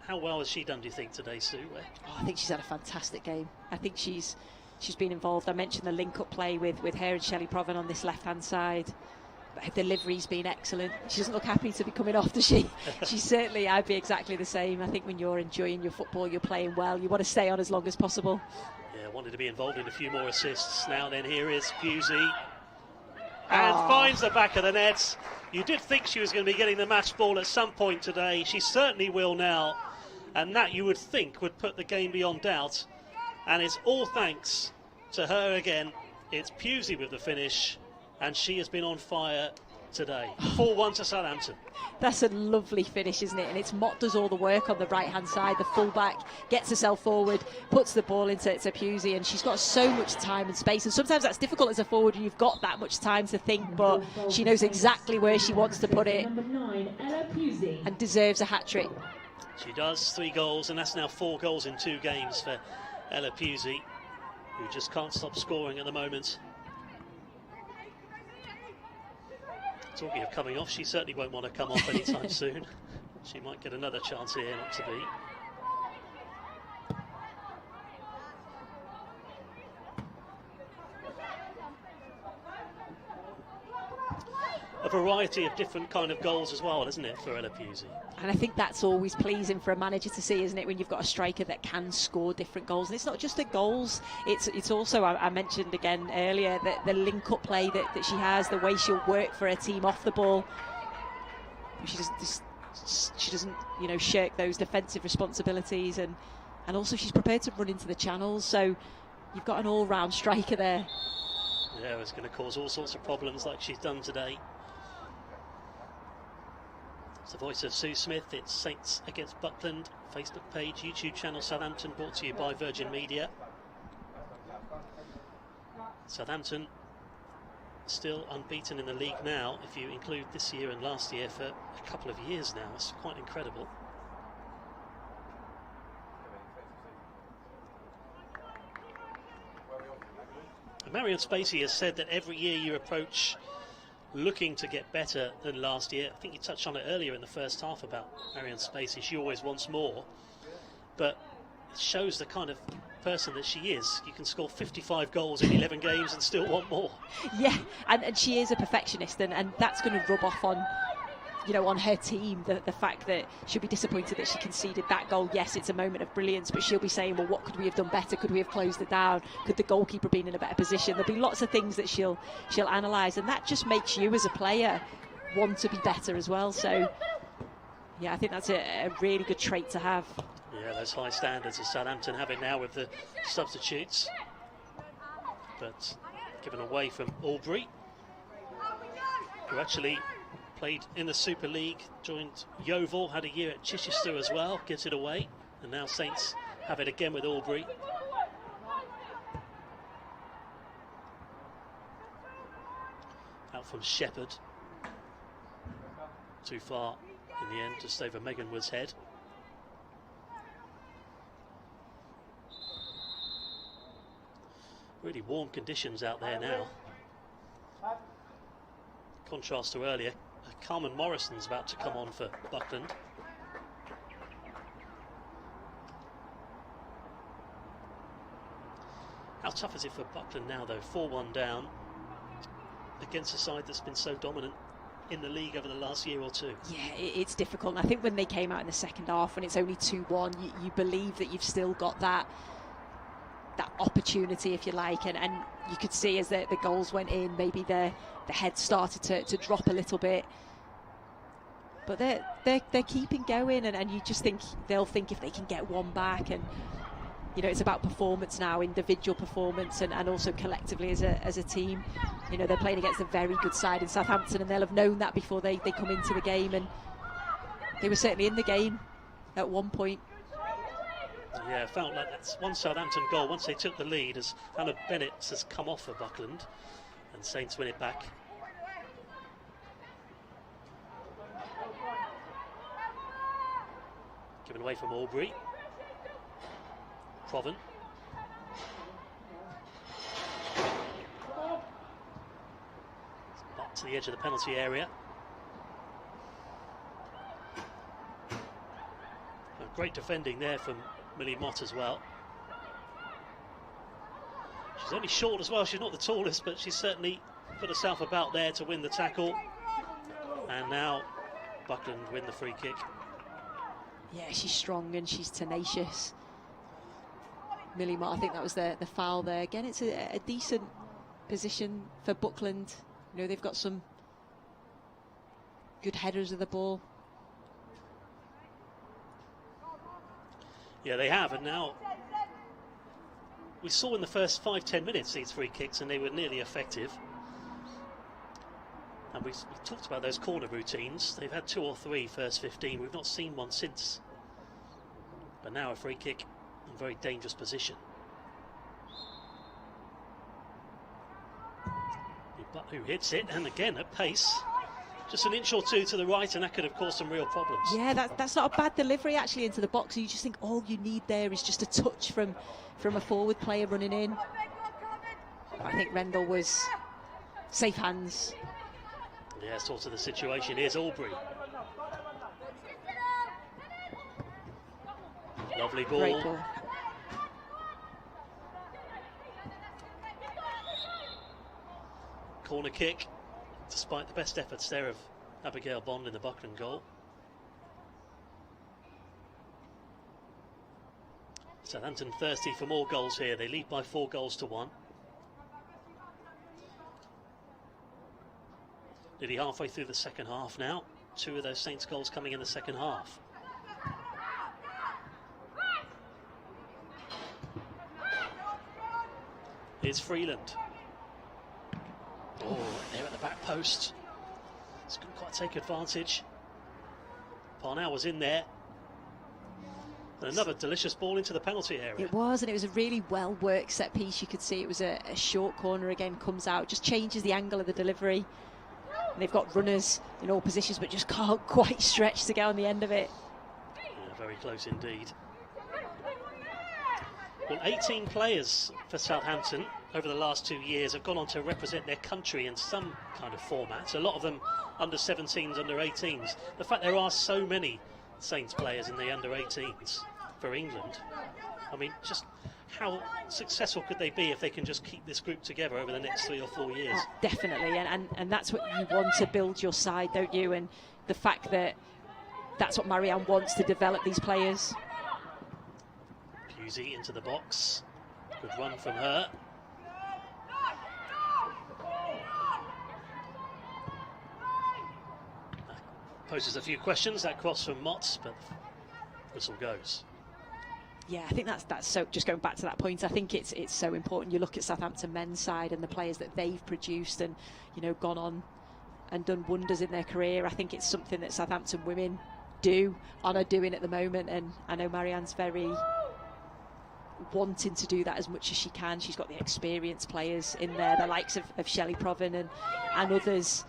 How well has she done, do you think, today, Sue? Oh, I think she's had a fantastic game. I think she's been involved. I mentioned the link-up play with her and Shelley Proven on this left-hand side. But her delivery's been excellent. She doesn't look happy to be coming off, does she? She certainly, I'd be exactly the same. I think when you're enjoying your football, you're playing well, you want to stay on as long as possible. Yeah, wanted to be involved in a few more assists. Now then, here is Pusey. And finds the back of the net. You did think she was going to be getting the match ball at some point today. She certainly will now. And that, you would think, would put the game beyond doubt. And it's all thanks to her again. It's Pusey with the finish. And she has been on fire today. 4-1 to Southampton. That's a lovely finish, isn't it? And it's Mott does all the work on the right-hand side. The fullback gets herself forward, puts the ball into Pusey, and she's got so much time and space. And sometimes that's difficult as a forward, and you've got that much time to think, but she knows exactly where she wants to put it and deserves a hat-trick. She does. 3 goals, and that's now 4 goals in 2 games for Ella Pusey, who just can't stop scoring at the moment. Talking of coming off, she certainly won't want to come off anytime soon. She might get another chance here, not to be. A variety of different kind of goals as well, isn't it, for Ella Pusey? And I think that's always pleasing for a manager to see, isn't it, when you've got a striker that can score different goals. And it's not just the goals, it's also, I mentioned again earlier, that the link-up play that she has, the way she'll work for her team off the ball. She doesn't you know, shirk those defensive responsibilities, and also she's prepared to run into the channels. So you've got an all-round striker there. Yeah, it's going to cause all sorts of problems like she's done today. It's the voice of Sue Smith. It's Saints against Buckland. Facebook page, YouTube channel Southampton, brought to you by Virgin Media. Southampton still unbeaten in the league now, if you include this year and last year, for a couple of years now. It's quite incredible. Marianne Spacey has said that every year you approach looking to get better than last year. I think you touched on it earlier in the first half about Marianne Spacey. She always wants more, but it shows the kind of person that she is. You can score 55 goals in 11 games and still want more. Yeah, and she is a perfectionist, and that's going to rub off on, you know, on her team, the fact that she'll be disappointed that she conceded that goal. Yes, it's a moment of brilliance, but she'll be saying, well, what could we have done better? Could we have closed it down? Could the goalkeeper been in a better position? There'll be lots of things that she'll analyse, and that just makes you as a player want to be better as well. So yeah, I think that's a really good trait to have. Yeah, those high standards as Southampton have it now with the substitutes, but given away from Albury, who actually played in the Super League, joined Yeovil, had a year at Chichester as well, gives it away, and now Saints have it again with Albury. Out from Shepherd, too far in the end, just over Megan Wood's head. Really warm conditions out there now. Contrast to earlier, Carmen Morrison's about to come on for Buckland. How tough is it for Buckland now, though? 4-1 down. against a side that's been so dominant in the league over the last year or two. Yeah, it's difficult. And I think when they came out in the second half, when it's only 2-1, you believe that you've still got that opportunity, if you like, and you could see as the goals went in, maybe the head started to drop a little bit. But they're keeping going, and you just think they'll think if they can get one back. And you know, it's about performance now, individual performance, and also collectively as a team. You know, they're playing against a very good side in Southampton, and they'll have known that before they come into the game, and they were certainly in the game at one point. Yeah, it felt like that's one Southampton goal once they took the lead, as Hannah Bennett has come off for Buckland, and Saints win it back. Given away from Albury. Proven. Back to the edge of the penalty area. Great defending there from Millie Mott as well. She's only short as well. She's not the tallest, but she's certainly put herself about there to win the tackle. And now Buckland win the free kick. Yeah, she's strong and she's tenacious. Millie Mott, I think that was the foul there. Again, it's a decent position for Buckland. You know, they've got some good headers of the ball. Yeah, they have, and now we saw in the first 5-10 minutes these free kicks, and they were nearly effective. And we talked about those corner routines. They've had 2 or 3 first 15. We've not seen one since. But now a free kick in a very dangerous position. Who hits it, and again at pace. Just an inch or two to the right, and that could have caused some real problems. Yeah, that's not a bad delivery actually into the box. You just think all you need there is just a touch from a forward player running in. I think Rendell was safe hands. Yeah, sort of the situation. Here's Albury. Lovely ball. Great ball. Corner kick, despite the best efforts there of Abigail Bond in the Buckland goal. Southampton thirsty for more goals here. They lead by 4 goals to 1. Nearly halfway through the second half now. 2 of those Saints goals coming in the second half. Here's Freeland. Oh, there at the back post. Just couldn't quite take advantage. Parnell was in there. And another delicious ball into the penalty area. It was, and it was a really well-worked set piece. You could see it was a short corner again, comes out, just changes the angle of the delivery. And they've got runners in all positions, but just can't quite stretch to get on the end of it. Yeah, very close indeed. Well, 18 players for Southampton over the last 2 years have gone on to represent their country in some kind of format. A lot of them under 17s, under 18s. The fact there are so many Saints players in the under 18s for England, I mean, just how successful could they be if they can just keep this group together over the next 3 or 4 years? Oh, definitely, and that's what you want to build your side, don't you? And the fact that that's what Marianne wants, to develop these players. Pusey into the box. Good run from her. That poses a few questions, that cross from Mott, but whistle goes. Yeah, I think that's so. Just going back to that point, I think it's so important. You look at Southampton men's side and the players that they've produced, and you know, gone on and done wonders in their career. I think it's something that Southampton women are doing at the moment, and I know Marianne's very wanting to do that as much as she can. She's got the experienced players in there, the likes of Shelley Proven and others,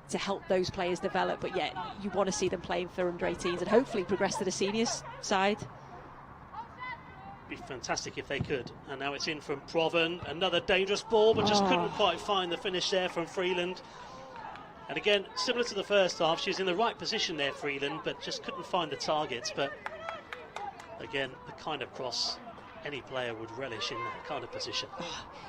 to help those players develop. But yeah, you want to see them playing for under 18s and hopefully progress to the seniors side. Be fantastic if they could. And now it's in from Proven. Another dangerous ball, but just couldn't quite find the finish there from Freeland. And again, similar to the first half, she's in the right position there, Freeland, but just couldn't find the targets. But again, the kind of cross any player would relish in that kind of position.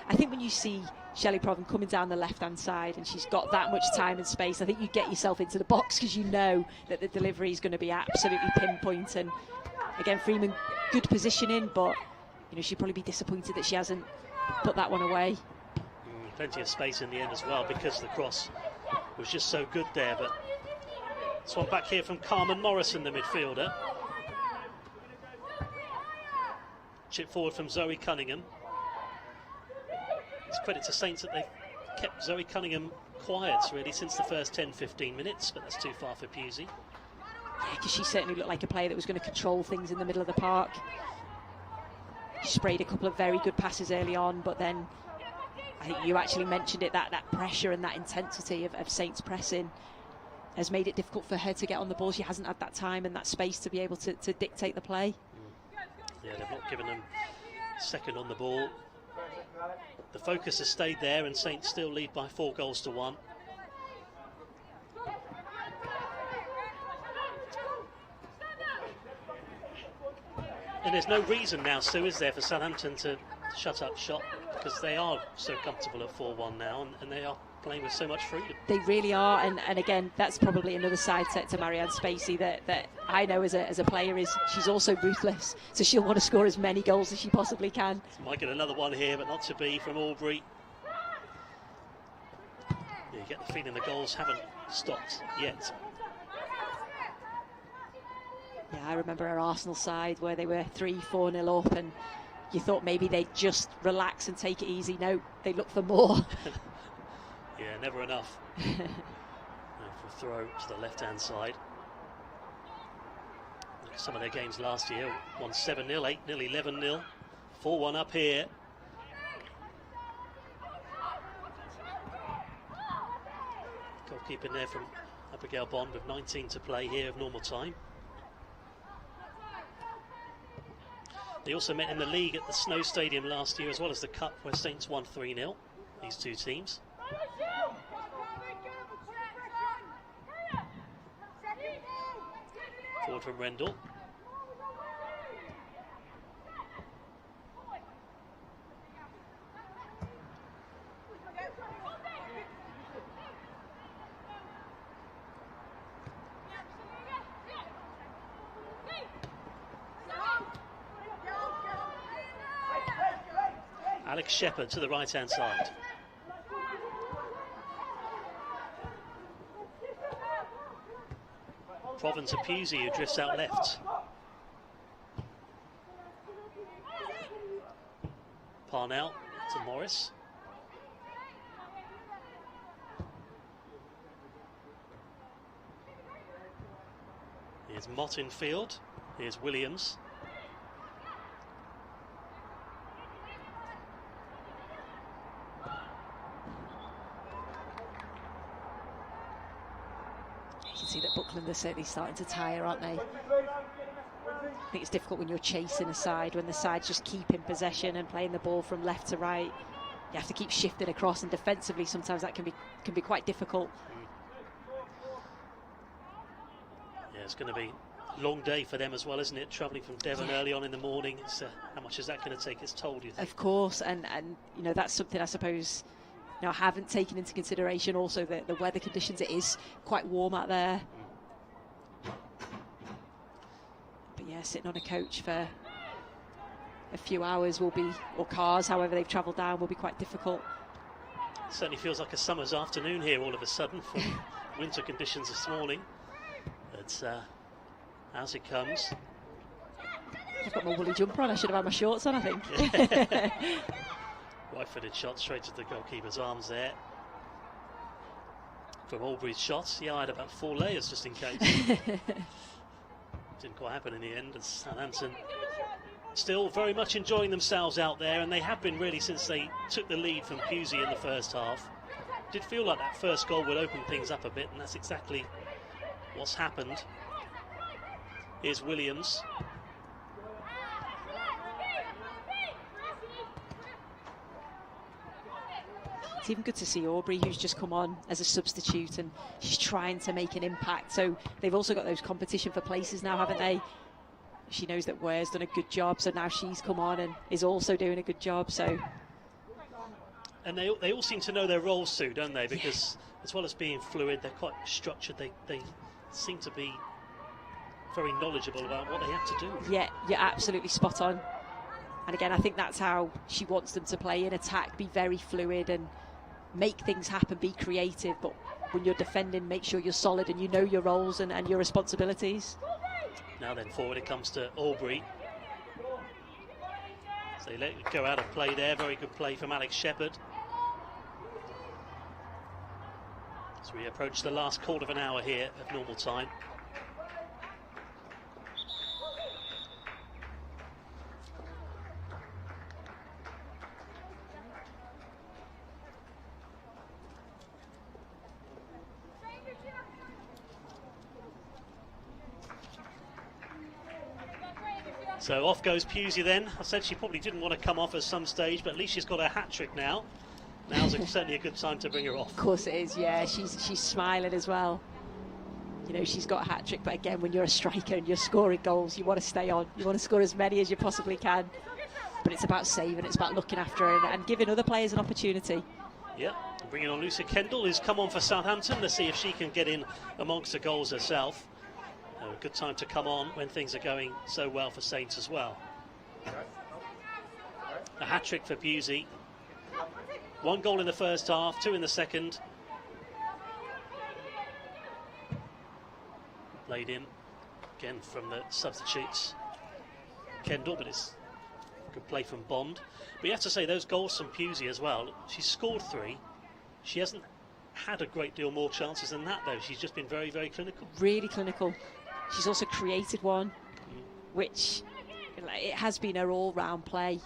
I think when you see Shelley Proven coming down the left-hand side and she's got that much time and space, I think you get yourself into the box because you know that the delivery is going to be absolutely pinpoint. And again, Freeman, good positioning, but you know, she'd probably be disappointed that she hasn't put that one away. Plenty of space in the end as well because the cross was just so good there. But this one back here from Carmen Morrison, the midfielder. Chip forward from Zoe Cunningham. It's credit to Saints that they've kept Zoe Cunningham quiet really since the first 10-15 minutes, but that's too far for Pusey. Yeah, because she certainly looked like a player that was going to control things in the middle of the park. She sprayed a couple of very good passes early on, but then I think you actually mentioned it, that pressure and that intensity of Saints pressing has made it difficult for her to get on the ball. She hasn't had that time and that space to be able to dictate the play. Yeah, they've not given them second on the ball. The focus has stayed there and Saints still lead by 4-1. And there's no reason now, Sue, is there, for Southampton to shut up shop, because they are so comfortable at 4-1 now and they are playing with so much freedom. They really are, and again, that's probably another side to Marianne Spacey that I know as a player is she's also ruthless, so she'll want to score as many goals as she possibly can. Might get another one here, but not to be from Aubrey. Yeah, you get the feeling the goals haven't stopped yet. Yeah, I remember our Arsenal side where they were 3-4-0 up and you thought maybe they'd just relax and take it easy. No, they look for more. Yeah, never enough. For a throw to the left-hand side. Some of their games last year won 7-0, 8-0, 11-0. 4-1 up here. Goalkeeping there from Abigail Bond with 19 to play here of normal time. They also met in the league at the Snow Stadium last year as well as the Cup, where Saints won 3-0, these two teams. Forward from Rendell. Alex Shepherd to the right-hand side. Proven to Pusey, who drifts out left. Parnell to Morris. Here's Mott in field. Here's Williams. You can see that Buckland are certainly starting to tire, aren't they? I think it's difficult when you're chasing a side, when the side's just keeping possession and playing the ball from left to right. You have to keep shifting across, and defensively sometimes that can be quite difficult. Yeah, it's going to be a long day for them as well, isn't it? Travelling from Devon early on in the morning. It's, how much is that going to take its toll, do you think? Of course, and you know, that's something I suppose I haven't taken into consideration. Also the weather conditions, it is quite warm out there. But yeah, sitting on a coach for a few hours will be, or cars, however they've travelled down, will be quite difficult. Certainly feels like a summer's afternoon here all of a sudden from winter conditions this morning. But as it comes. I've got my woolly jumper on, I should have had my shorts on, I think. Right-footed shot straight to the goalkeeper's arms there. From Aubrey's shots, yeah, I had about 4 layers just in case. Didn't quite happen in the end, as Southampton still very much enjoying themselves out there, and they have been really since they took the lead from Pusey in the first half. Did feel like that first goal would open things up a bit, and that's exactly what's happened. Here's Williams. It's even good to see Aubrey, who's just come on as a substitute, and she's trying to make an impact. So they've also got those competition for places now, haven't they? she knows that Ware's done a good job, so now she's come on and is also doing a good job. So, and they all seem to know their roles, Sue, don't they? Because as well as being fluid, they're quite structured. They seem to be very knowledgeable about what they have to do. Yeah, you're absolutely spot on. And again, I think that's how she wants them to play in attack, be very fluid and make things happen, be creative. But when you're defending, make sure you're solid and you know your roles and your responsibilities. Now then, forward it comes to Aubrey. So they let it go out of play there. Very good play from Alex Shepherd. As we approach the last quarter of an hour here of normal time. So off goes Pusey then. I said she probably didn't want to come off at some stage, but at least she's got a hat-trick now. Now's certainly a good time to bring her off. Of course it is, yeah. She's smiling as well. You know, she's got a hat-trick, but again, when you're a striker and you're scoring goals, you want to stay on. You want to score as many as you possibly can. But it's about saving, it's about looking after her and giving other players an opportunity. Yeah, bringing on Lucy Kendall, who's come on for Southampton. Let's see if she can get in amongst the goals herself. A good time to come on when things are going so well for Saints as well. A hat-trick for Pusey. 1 goal in the first half, 2 in the second. Laid in again from the substitutes. Kendall, but it's good play from Bond. But you have to say those goals from Pusey as well. She's scored 3. She hasn't had a great deal more chances than that though. She's just been very, very clinical. Really clinical. She's also created one, which it has been her all-round play.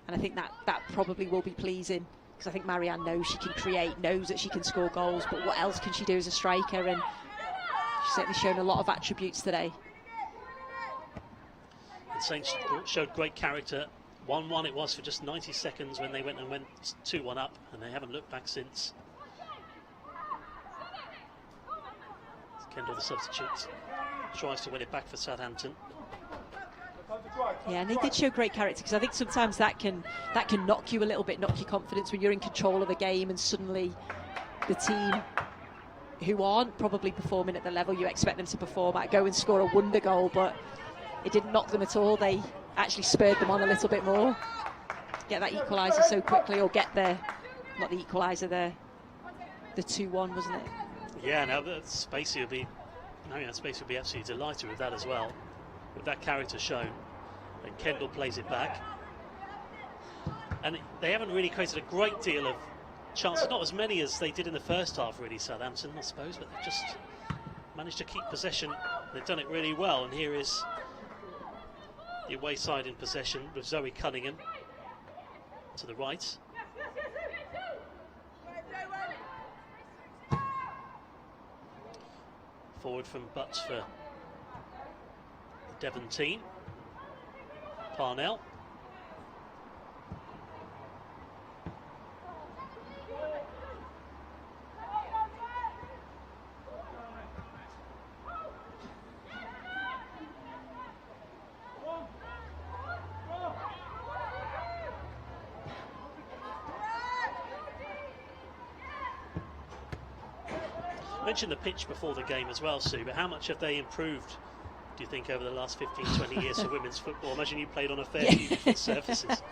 And I think that probably will be pleasing, because I think Marianne knows she can create, knows that she can score goals, but what else can she do as a striker? And she's certainly shown a lot of attributes today. The Saints showed great character. 1-1 it was for just 90 seconds when they went 2-1 up, and they haven't looked back since. Kendall, the substitutes, tries to win it back for Southampton. Yeah, and they did show great character, because I think sometimes that can knock you a little bit, knock your confidence when you're in control of a game and suddenly the team who aren't probably performing at the level you expect them to perform at go and score a wonder goal, but it didn't knock them at all. They actually spurred them on a little bit more. Get that equaliser so quickly, or get not the equaliser, the 2-1, wasn't it? Yeah, now Marianne Spacey will be absolutely delighted with that as well, with that character shown. And Kendall plays it back. And they haven't really created a great deal of chances, not as many as they did in the first half, really, Southampton, I suppose, but they've just managed to keep possession. They've done it really well, and here is the away side in possession with Zoe Cunningham to the right. Forward from Butts for the Devon team. Parnell. Mentioned the pitch before the game as well, Sue, but how much have they improved, do you think, over the last 15, 20 years for women's football? I imagine you played on a fair few different surfaces.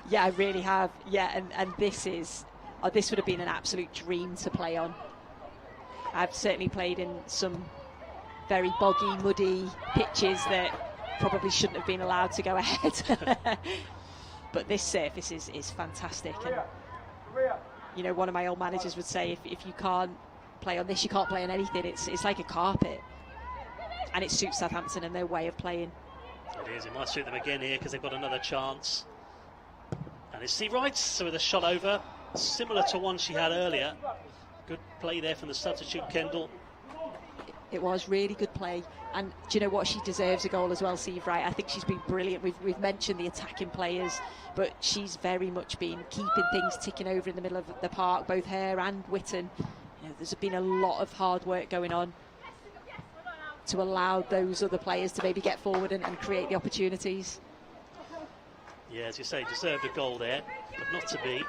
Yeah, I really have. Yeah, and this would have been an absolute dream to play on. I've certainly played in some very boggy, muddy pitches that probably shouldn't have been allowed to go ahead. But this surface is fantastic. And, you know, one of my old managers would say, if you can't play on this, you can't play on anything. It's like a carpet, and it suits Southampton and their way of playing. It is. It might suit them again here because they've got another chance. And it's Steve Wright, so with a shot over, similar to one she had earlier. Good play there from the substitute Kendall. It was really good play, and do you know what? She deserves a goal as well, Steve Wright. I think she's been brilliant. We've mentioned the attacking players, but she's very much been keeping things ticking over in the middle of the park, both her and Witten. You know, there's been a lot of hard work going on. to allow those other players to maybe get forward and create the opportunities. Yeah, as you say, deserved a goal there, but not to be.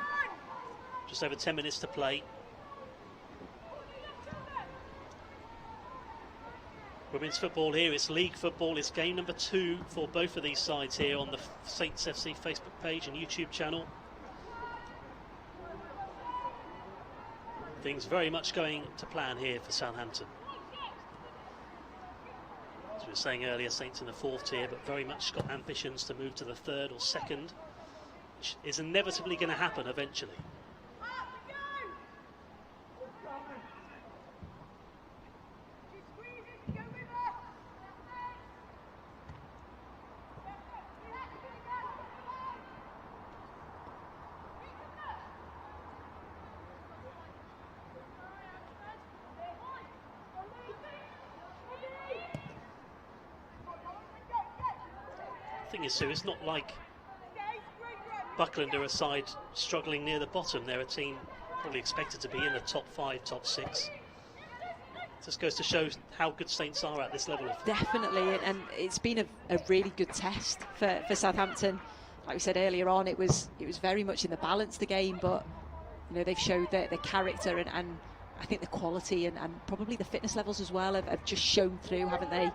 Just over 10 minutes to play. Women's football here, it's league football, it's game number 2 for both of these sides here on the Saints FC Facebook page and YouTube channel. Things very much going to plan here for Southampton. As we were saying earlier, Saints in the 4th tier, but very much got ambitions to move to the 3rd or 2nd, which is inevitably going to happen eventually. Thing is, Sue, it's not like Buckland are a side struggling near the bottom. They're a team probably expected to be in the top 5, top 6. Just goes to show how good Saints are at this level. Definitely, and it's been a really good test for Southampton. Like we said earlier on, it was very much in the balance, the game, but you know, they've showed their character and I think the quality and probably the fitness levels as well have just shown through, haven't they?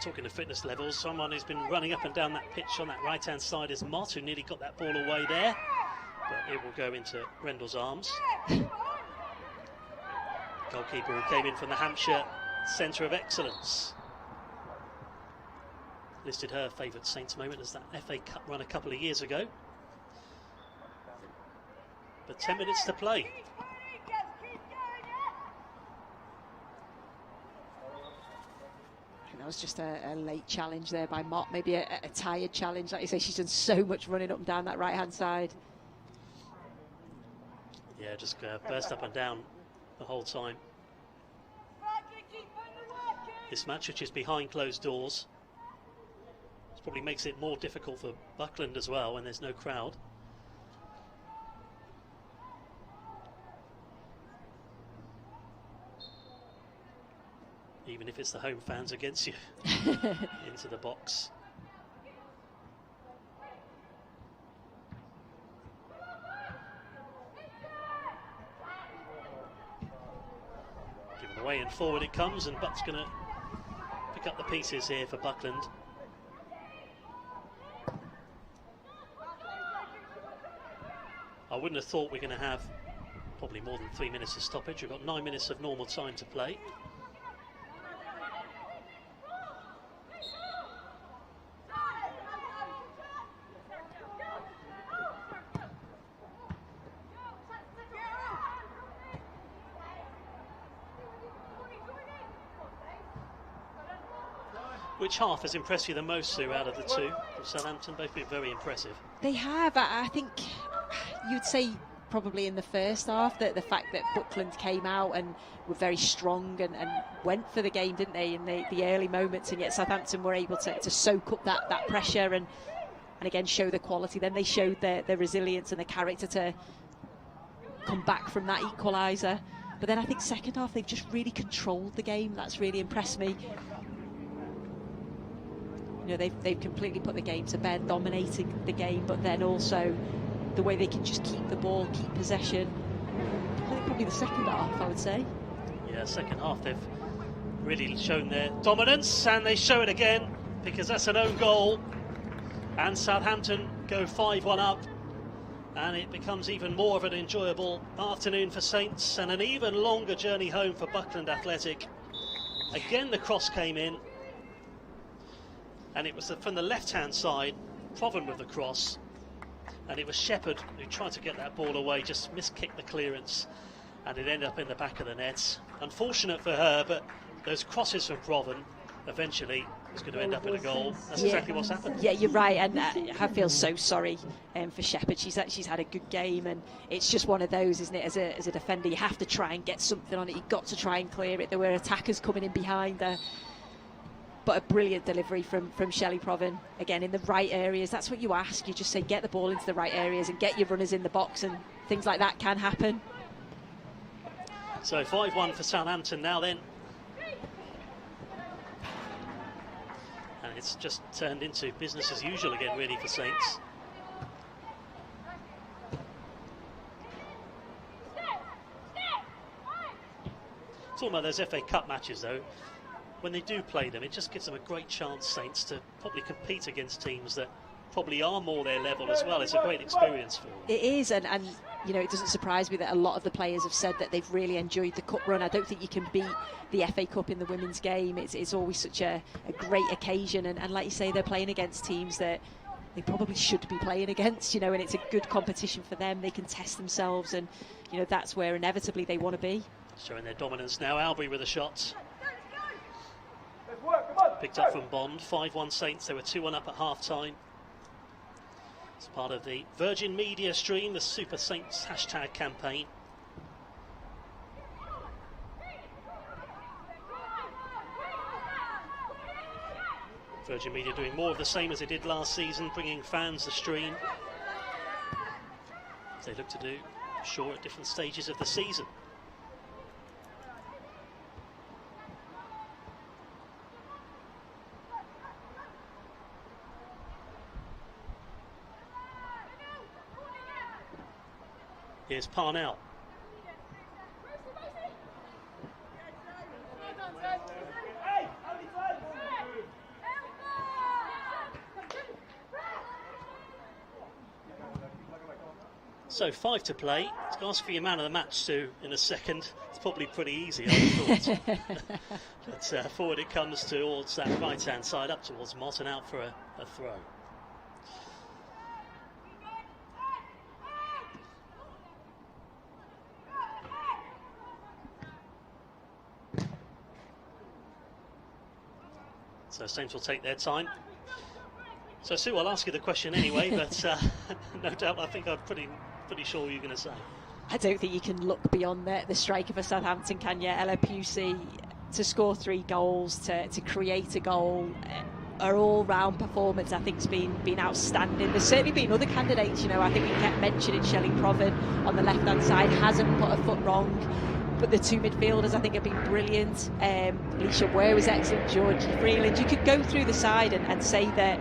Talking of fitness levels, someone who's been running up and down that pitch on that right-hand side is Mott, who nearly got that ball away there, but it will go into Rendell's arms. Goalkeeper who came in from the Hampshire Centre of Excellence. Listed her favourite Saints moment as that FA Cup run a couple of years ago. But 10 minutes to play. That was just a late challenge there by Mott, maybe a tired challenge. Like you say, she's done so much running up and down that right-hand side. Yeah, just burst up and down the whole time. This match, which is behind closed doors, this probably makes it more difficult for Buckland as well when there's no crowd. Even if it's the home fans against you. Into the box. Given away and forward it comes, and Buck's going to pick up the pieces here for Buckland. I wouldn't have thought we're going to have probably more than 3 minutes of stoppage. We've got 9 minutes of normal time to play. Which half has impressed you the most, Sue, out of the two from Southampton? Both been very impressive. They have. I think you'd say probably in the first half that the fact that Buckland came out and were very strong and went for the game, didn't they, in the early moments, and yet Southampton were able to soak up that pressure and again show the quality. Then they showed their resilience and the character to come back from that equaliser. But then I think second half they've just really controlled the game. That's really impressed me. You know, they've completely put the game to bed, dominating the game, but then also the way they can just keep the ball, keep possession. I think probably the second half, I would say. Yeah, second half they've really shown their dominance, and they show it again because that's an own goal. And Southampton go 5-1 up, and it becomes even more of an enjoyable afternoon for Saints and an even longer journey home for Buckland Athletic. Again, the cross came in. And it was from the left-hand side, Proven with the cross, and it was Shepherd who tried to get that ball away, just miskicked the clearance, and it ended up in the back of the net. Unfortunate for her, but those crosses from Proven eventually was going to end up in a goal. That's exactly what's happened. Yeah, you're right, and I feel so sorry for Shepherd. She's had a good game, and it's just one of those, isn't it? As a defender, you have to try and get something on it. You've got to try and clear it. There were attackers coming in behind her. But a brilliant delivery from Shelley Proven, again in the right areas. That's what you ask. You just say get the ball into the right areas and get your runners in the box, and things like that can happen. So 5-1 for Southampton now then. And it's just turned into business as usual again, really, for Saints. Talking about those FA Cup matches, though, when they do play them, it just gives them a great chance, Saints, to probably compete against teams that probably are more their level as well. It's a great experience for them. It is, and you know, it doesn't surprise me that a lot of the players have said that they've really enjoyed the cup run. I don't think you can beat the FA Cup in the women's game. It's always such a great occasion, and like you say, they're playing against teams that they probably should be playing against, you know, and it's a good competition for them. They can test themselves, and you know, that's where inevitably they want to be. Showing their dominance now. Albury with a shot. Picked up from Bond. 5-1 Saints. They were 2-1 up at half-time. It's part of the Virgin Media stream, the Super Saints hashtag campaign. Virgin Media doing more of the same as they did last season, bringing fans the stream, as they look to do, sure, at different stages of the season. Here's Parnell. So 5 to play. To ask for your man of the match, Sue, in a second. It's probably pretty easy, I thought. But forward it comes towards that right-hand side, up towards Mott, and out for a throw. So Saints will take their time. So Sue, I'll ask you the question anyway, but no doubt I think I'm pretty sure what you're going to say. I don't think you can look beyond the striker for Southampton, can you? Ella Pusey, to score 3 goals, to create a goal, her all-round performance I think's been outstanding. There's certainly been other candidates, you know. I think we kept mentioning Shelley Proven on the left-hand side, hasn't put a foot wrong. But the 2 midfielders, I think, have been brilliant. Alicia Ware was excellent, Georgie Freeland. You could go through the side and say that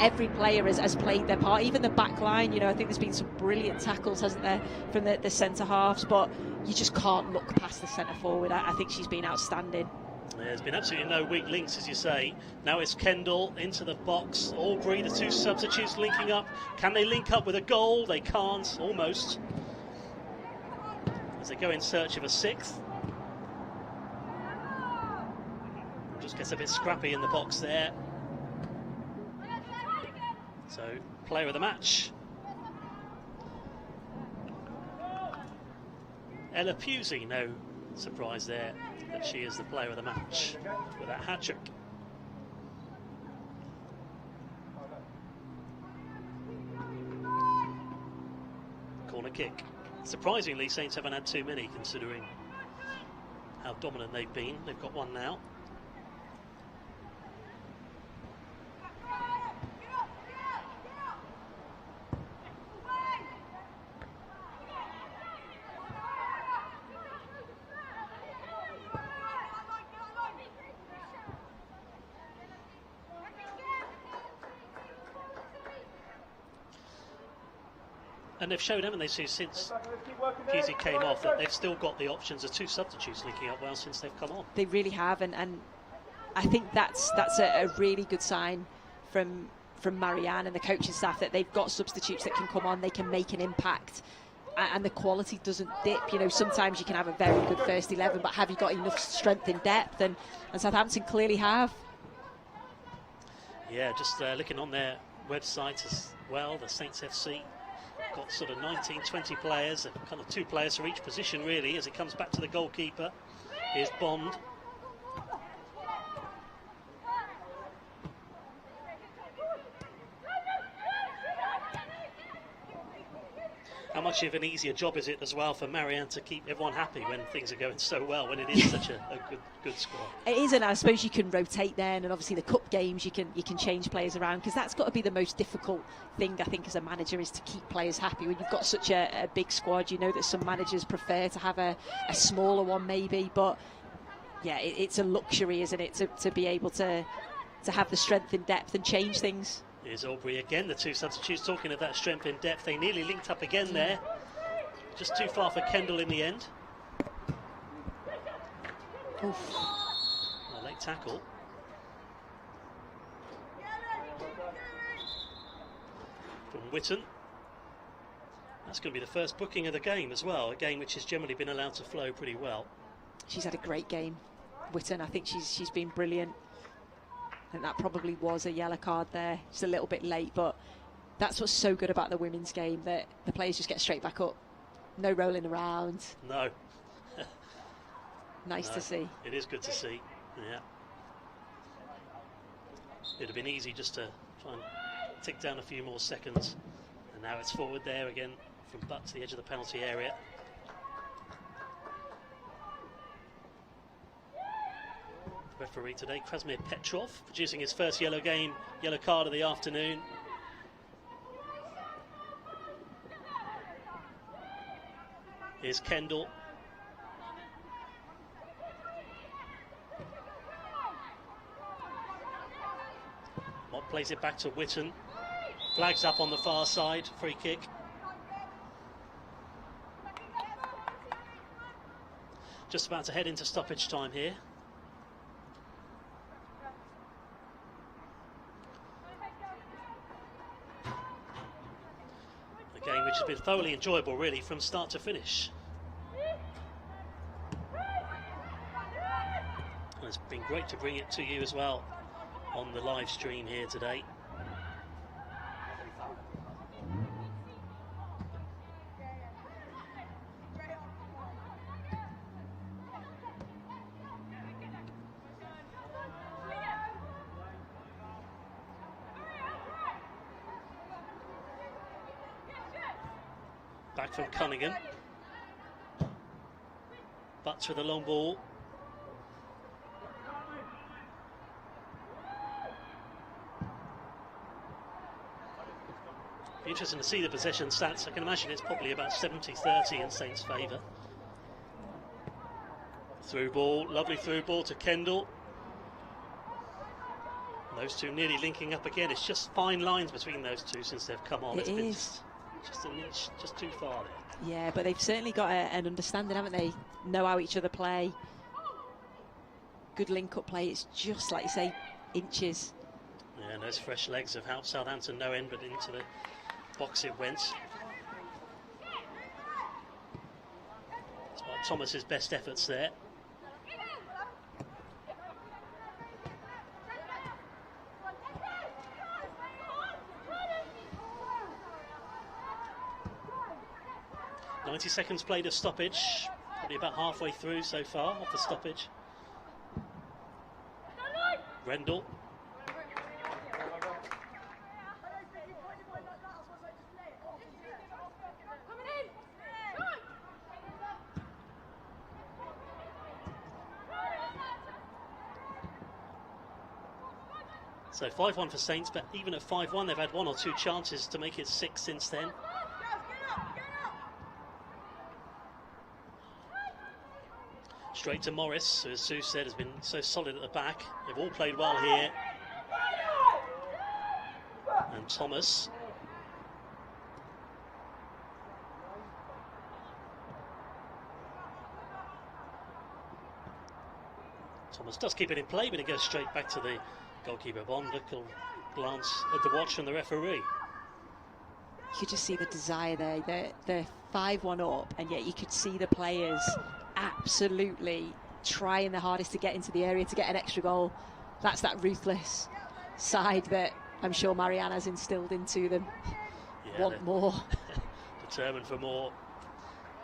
every player has played their part, even the back line. You know, I think there's been some brilliant tackles, hasn't there, from the centre halves, but you just can't look past the centre forward. I think she's been outstanding. Yeah, there's been absolutely no weak links, as you say. Now it's Kendall into the box. Aubrey, the 2 substitutes linking up. Can they link up with a goal? They can't, almost. As they go in search of a 6th. Just gets a bit scrappy in the box there. So, player of the match. Ella Pusey, no surprise there that she is the player of the match with that hat-trick. Corner kick. Surprisingly, Saints haven't had too many, considering how dominant they've been. They've got one now. And they've shown, haven't they, Sue, since Pusey came off, that they've still got the options of 2 substitutes linking up well since they've come on. They really have, and I think that's a really good sign from Marianne and the coaching staff, that they've got substitutes that can come on, they can make an impact, and the quality doesn't dip. You know, sometimes you can have a very good first 11, but have you got enough strength in depth? And Southampton clearly have. Yeah, just looking on their website as well, the Saints FC got sort of 19, 20 players, kind of 2 players for each position really, as it comes back to the goalkeeper. Here's Bond. How much of an easier job is it as well for Marianne to keep everyone happy when things are going so well, when it is such a good squad? It is, and I suppose you can rotate then, and obviously the cup games you can change players around, because that's got to be the most difficult thing, I think, as a manager, is to keep players happy when you've got such a big squad. You know that some managers prefer to have a smaller one maybe, but yeah, it's a luxury, isn't it, to be able to have the strength in depth and change things. Here's Aubrey again, the two substitutes talking of that strength in depth. They nearly linked up again there. Just too far for Kendall in the end. Oof. A late tackle. From Witten. That's going to be the first booking of the game as well, a game which has generally been allowed to flow pretty well. She's had a great game, Witten. I think she's been brilliant. I think that probably was a yellow card there. Just a little bit late, but that's what's so good about the women's game, that the players just get straight back up. No rolling around. No. Nice to see. It is good to see, yeah. It'd have been easy just to try and tick down a few more seconds. And now it's forward there again from Butt to the edge of the penalty area. Referee today, Krasimir Petrov, producing his first yellow card of the afternoon. Here's Kendall. Mott plays it back to Witten. Flags up on the far side, free kick. Just about to head into stoppage time here. Game which has been thoroughly enjoyable really from start to finish. And it's been great to bring it to you as well on the live stream here today. Back from Cunningham. Butts with a long ball. Be interesting to see the possession stats. I can imagine it's probably about 70-30 in Saints' favour. Through ball, lovely through ball to Kendall. Those two nearly linking up again. It's just fine lines between those two since they've come on. It is. Just an inch, just too far there. Yeah, but they've certainly got an understanding, haven't they? Know how each other play. Good link-up play. It's just, like you say, inches. Yeah, and those fresh legs have helped Southampton no end, but into the box it went. Despite Thomas's best efforts there. Seconds played of stoppage, probably about halfway through so far off the stoppage. Rendell. So 5-1 for Saints, but even at 5-1 they've had one or two chances to make it 6 since then. Straight to Morris, who, as Sue said, has been so solid at the back. They've all played well here. And Thomas. Thomas does keep it in play, but it goes straight back to the goalkeeper. Bond, little glance at the watch from the referee. You could just see the desire there. They're 5-1 up, and yet you could see the players absolutely trying their hardest to get into the area to get an extra goal. That's that ruthless side that I'm sure Marianne has instilled into them. Yeah, want more. Determined for more.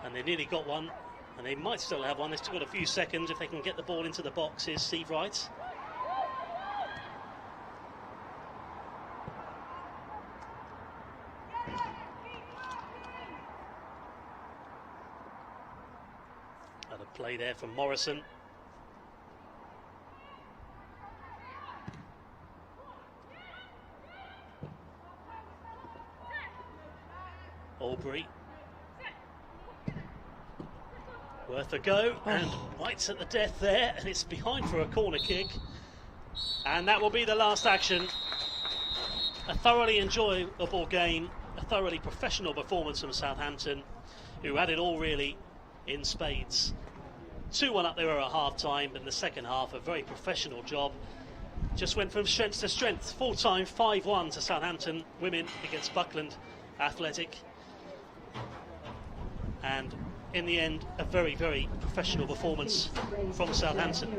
And they nearly got one, and they might still have one. They've still got a few seconds if they can get the ball into the box. Here's Steve Wright. Had a play there from Morrison. Aubrey. Worth a go, and bites at the death there, and it's behind for a corner kick. And that will be the last action. A thoroughly enjoyable game, a thoroughly professional performance from Southampton, who had it all really in spades. 2-1 up, they were at half-time, but in the second half, a very professional job. Just went from strength to strength. Full-time, 5-1 to Southampton Women against Buckland Athletic. And in the end, a very, very professional performance from Southampton.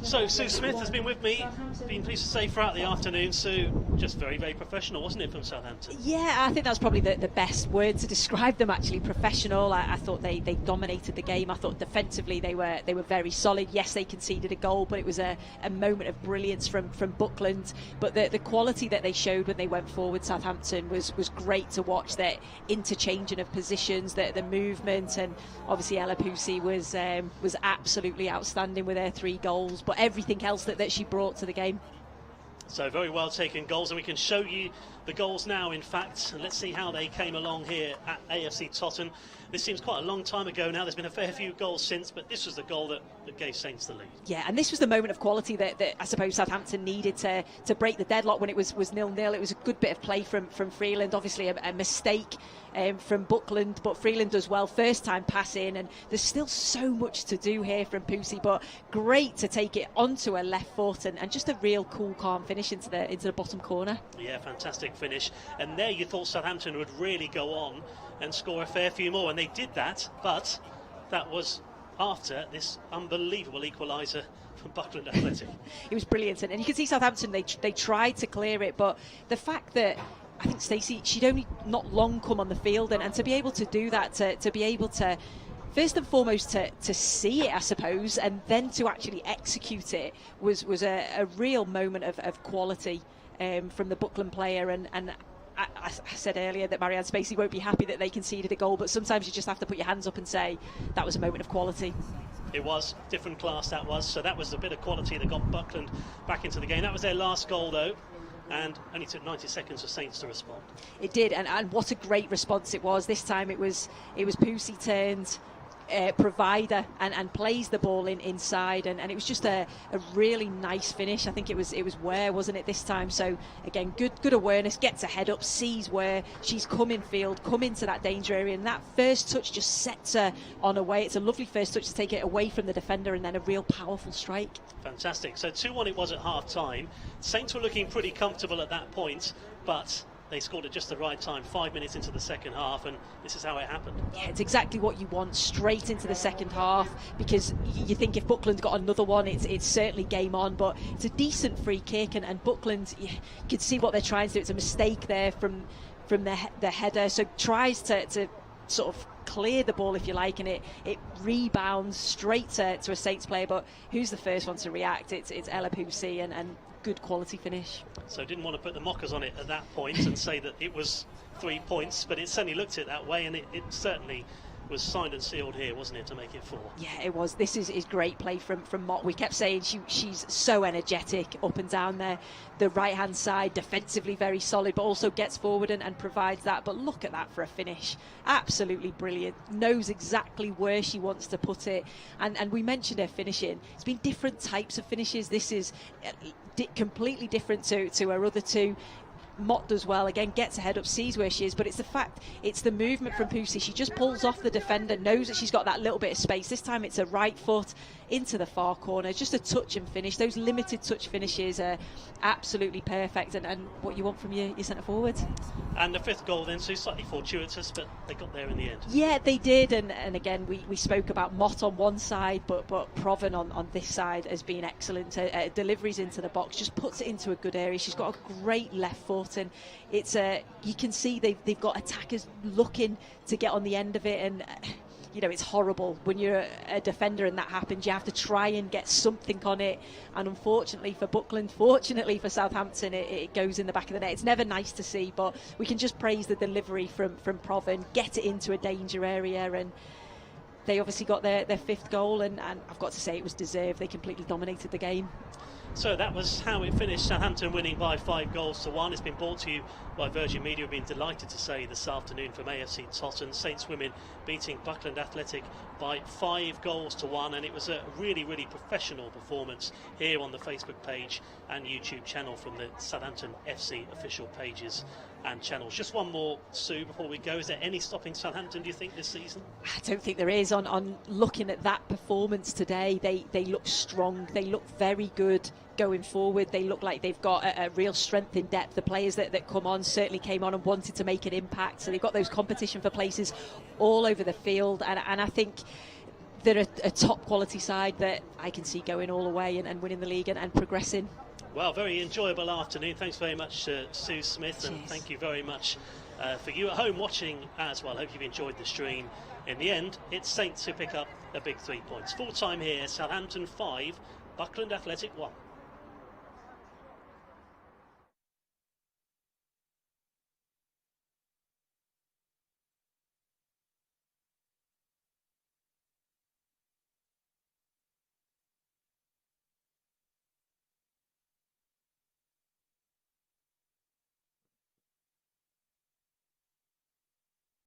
So Sue Smith has been with me, been pleased to say throughout the afternoon. Sue, just very, very professional, wasn't it, from Southampton? Yeah, I think that's probably the best word to describe them, actually. Professional. I thought they dominated the game. I thought defensively they were very solid. Yes, they conceded a goal, but it was a moment of brilliance from Buckland. But the quality that they showed when they went forward, Southampton, was great to watch. Their interchanging of positions, the movement, and obviously Ella Pusey was absolutely outstanding with her 3 goals, but everything else that she brought to the game. So very well taken goals, and we can show you the goals now, in fact, and let's see how they came along here at AFC Totton. This seems quite a long time ago now. There's been a fair few goals since, but this was the goal that gave Saints the lead. Yeah, and this was the moment of quality that I suppose Southampton needed to break the deadlock when it was 0-0. It was a good bit of play from Freeland, obviously a mistake from Buckland, but Freeland does well, first time pass in, and there's still so much to do here from Pusey, but great to take it onto her left foot and just a real cool, calm finish into the bottom corner. Yeah, fantastic finish. And there you thought Southampton would really go on and score a fair few more, and they did that, but that was after this unbelievable equaliser from Buckland Athletic. It was brilliant, and you can see Southampton, they tried to clear it, but the fact that I think Spacey, she'd only not long come on the field, and to be able to do that, to be able to first and foremost to see it, I suppose, and then to actually execute it was a real moment of quality from the Buckland player. And I said earlier that Marianne Spacey won't be happy that they conceded a goal, but sometimes you just have to put your hands up and say that was a moment of quality. It was different class, that was. So that was a bit of quality that got Buckland back into the game. That was their last goal, though, and only took 90 seconds for Saints to respond. It did, and what a great response it was. This time it was Pusey turned provider and plays the ball inside, and it was just a really nice finish. I think it was Ware, wasn't it, this time? So again, good awareness, gets a head up, sees where she's come in field, come into that danger area, and that first touch just sets her on her way. It's a lovely first touch to take it away from the defender, and then a real powerful strike. Fantastic. So 2-1 it was at half time. Saints were looking pretty comfortable at that point, but they scored at just the right time, 5 minutes into the second half, and this is how it happened. Yeah, it's exactly what you want, straight into the second half, because you think if Buckland got another one, it's certainly game on, but it's a decent free kick, and Buckland, you can see what they're trying to do. It's a mistake there from the header, so tries to sort of clear the ball, if you like, and it rebounds straight to a Saints player, but who's the first one to react? It's Ella Pusey, and good quality finish. So didn't want to put the mockers on it at that point and say that it was 3 points, but it certainly looked it that way, and it certainly was signed and sealed here, wasn't it, to make it 4? Yeah, it was. This is great play from Mott. We kept saying she's so energetic up and down there, the right hand side, defensively very solid, but also gets forward and provides that. But look at that for a finish, absolutely brilliant. Knows exactly where she wants to put it, and we mentioned her finishing. It's been different types of finishes. This is completely different to her other two. Mott does well, again gets ahead up, sees where she is, but it's the movement from Pusey. She just pulls off the defender, knows that she's got that little bit of space. This time it's a right foot into the far corner, just a touch and finish. Those limited touch finishes are absolutely perfect, and what you want from your centre forward. And the 5th goal then, so slightly fortuitous, but they got there in the end. Yeah, they did, and again we spoke about Mott on one side, but Proven on this side has been excellent. Deliveries into the box, just puts it into a good area. She's got a great left foot, and it's you can see they've got attackers looking to get on the end of it, and you know, it's horrible when you're a defender and that happens. You have to try and get something on it, and unfortunately for Buckland, fortunately for Southampton, it goes in the back of the net. It's never nice to see, but we can just praise the delivery from Proven, get it into a danger area, and they obviously got their 5th goal, and I've got to say it was deserved. They completely dominated the game. So that was how it finished. Southampton winning by 5-1. It's been brought to you by Virgin Media. We've been delighted to say this afternoon from AFC Totton. Saints Women beating Buckland Athletic by 5-1, and it was a really, really professional performance here on the Facebook page and YouTube channel from the Southampton FC official pages and channels. Just one more, Sue, before we go. Is there any stopping Southampton, do you think, this season? I don't think there is. On looking at that performance today, they look strong. They look very good going forward. They look like they've got a real strength in depth. The players that come on certainly came on and wanted to make an impact. So they've got those competition for places all over the field. And I think they're a top quality side that I can see going all the way and winning the league and progressing. Well, very enjoyable afternoon. Thanks very much, Sue Smith. Cheers. And thank you very much for you at home watching as well. Hope you've enjoyed the stream. In the end, it's Saints who pick up a big 3 points. Full time here, Southampton 5, Buckland Athletic 1.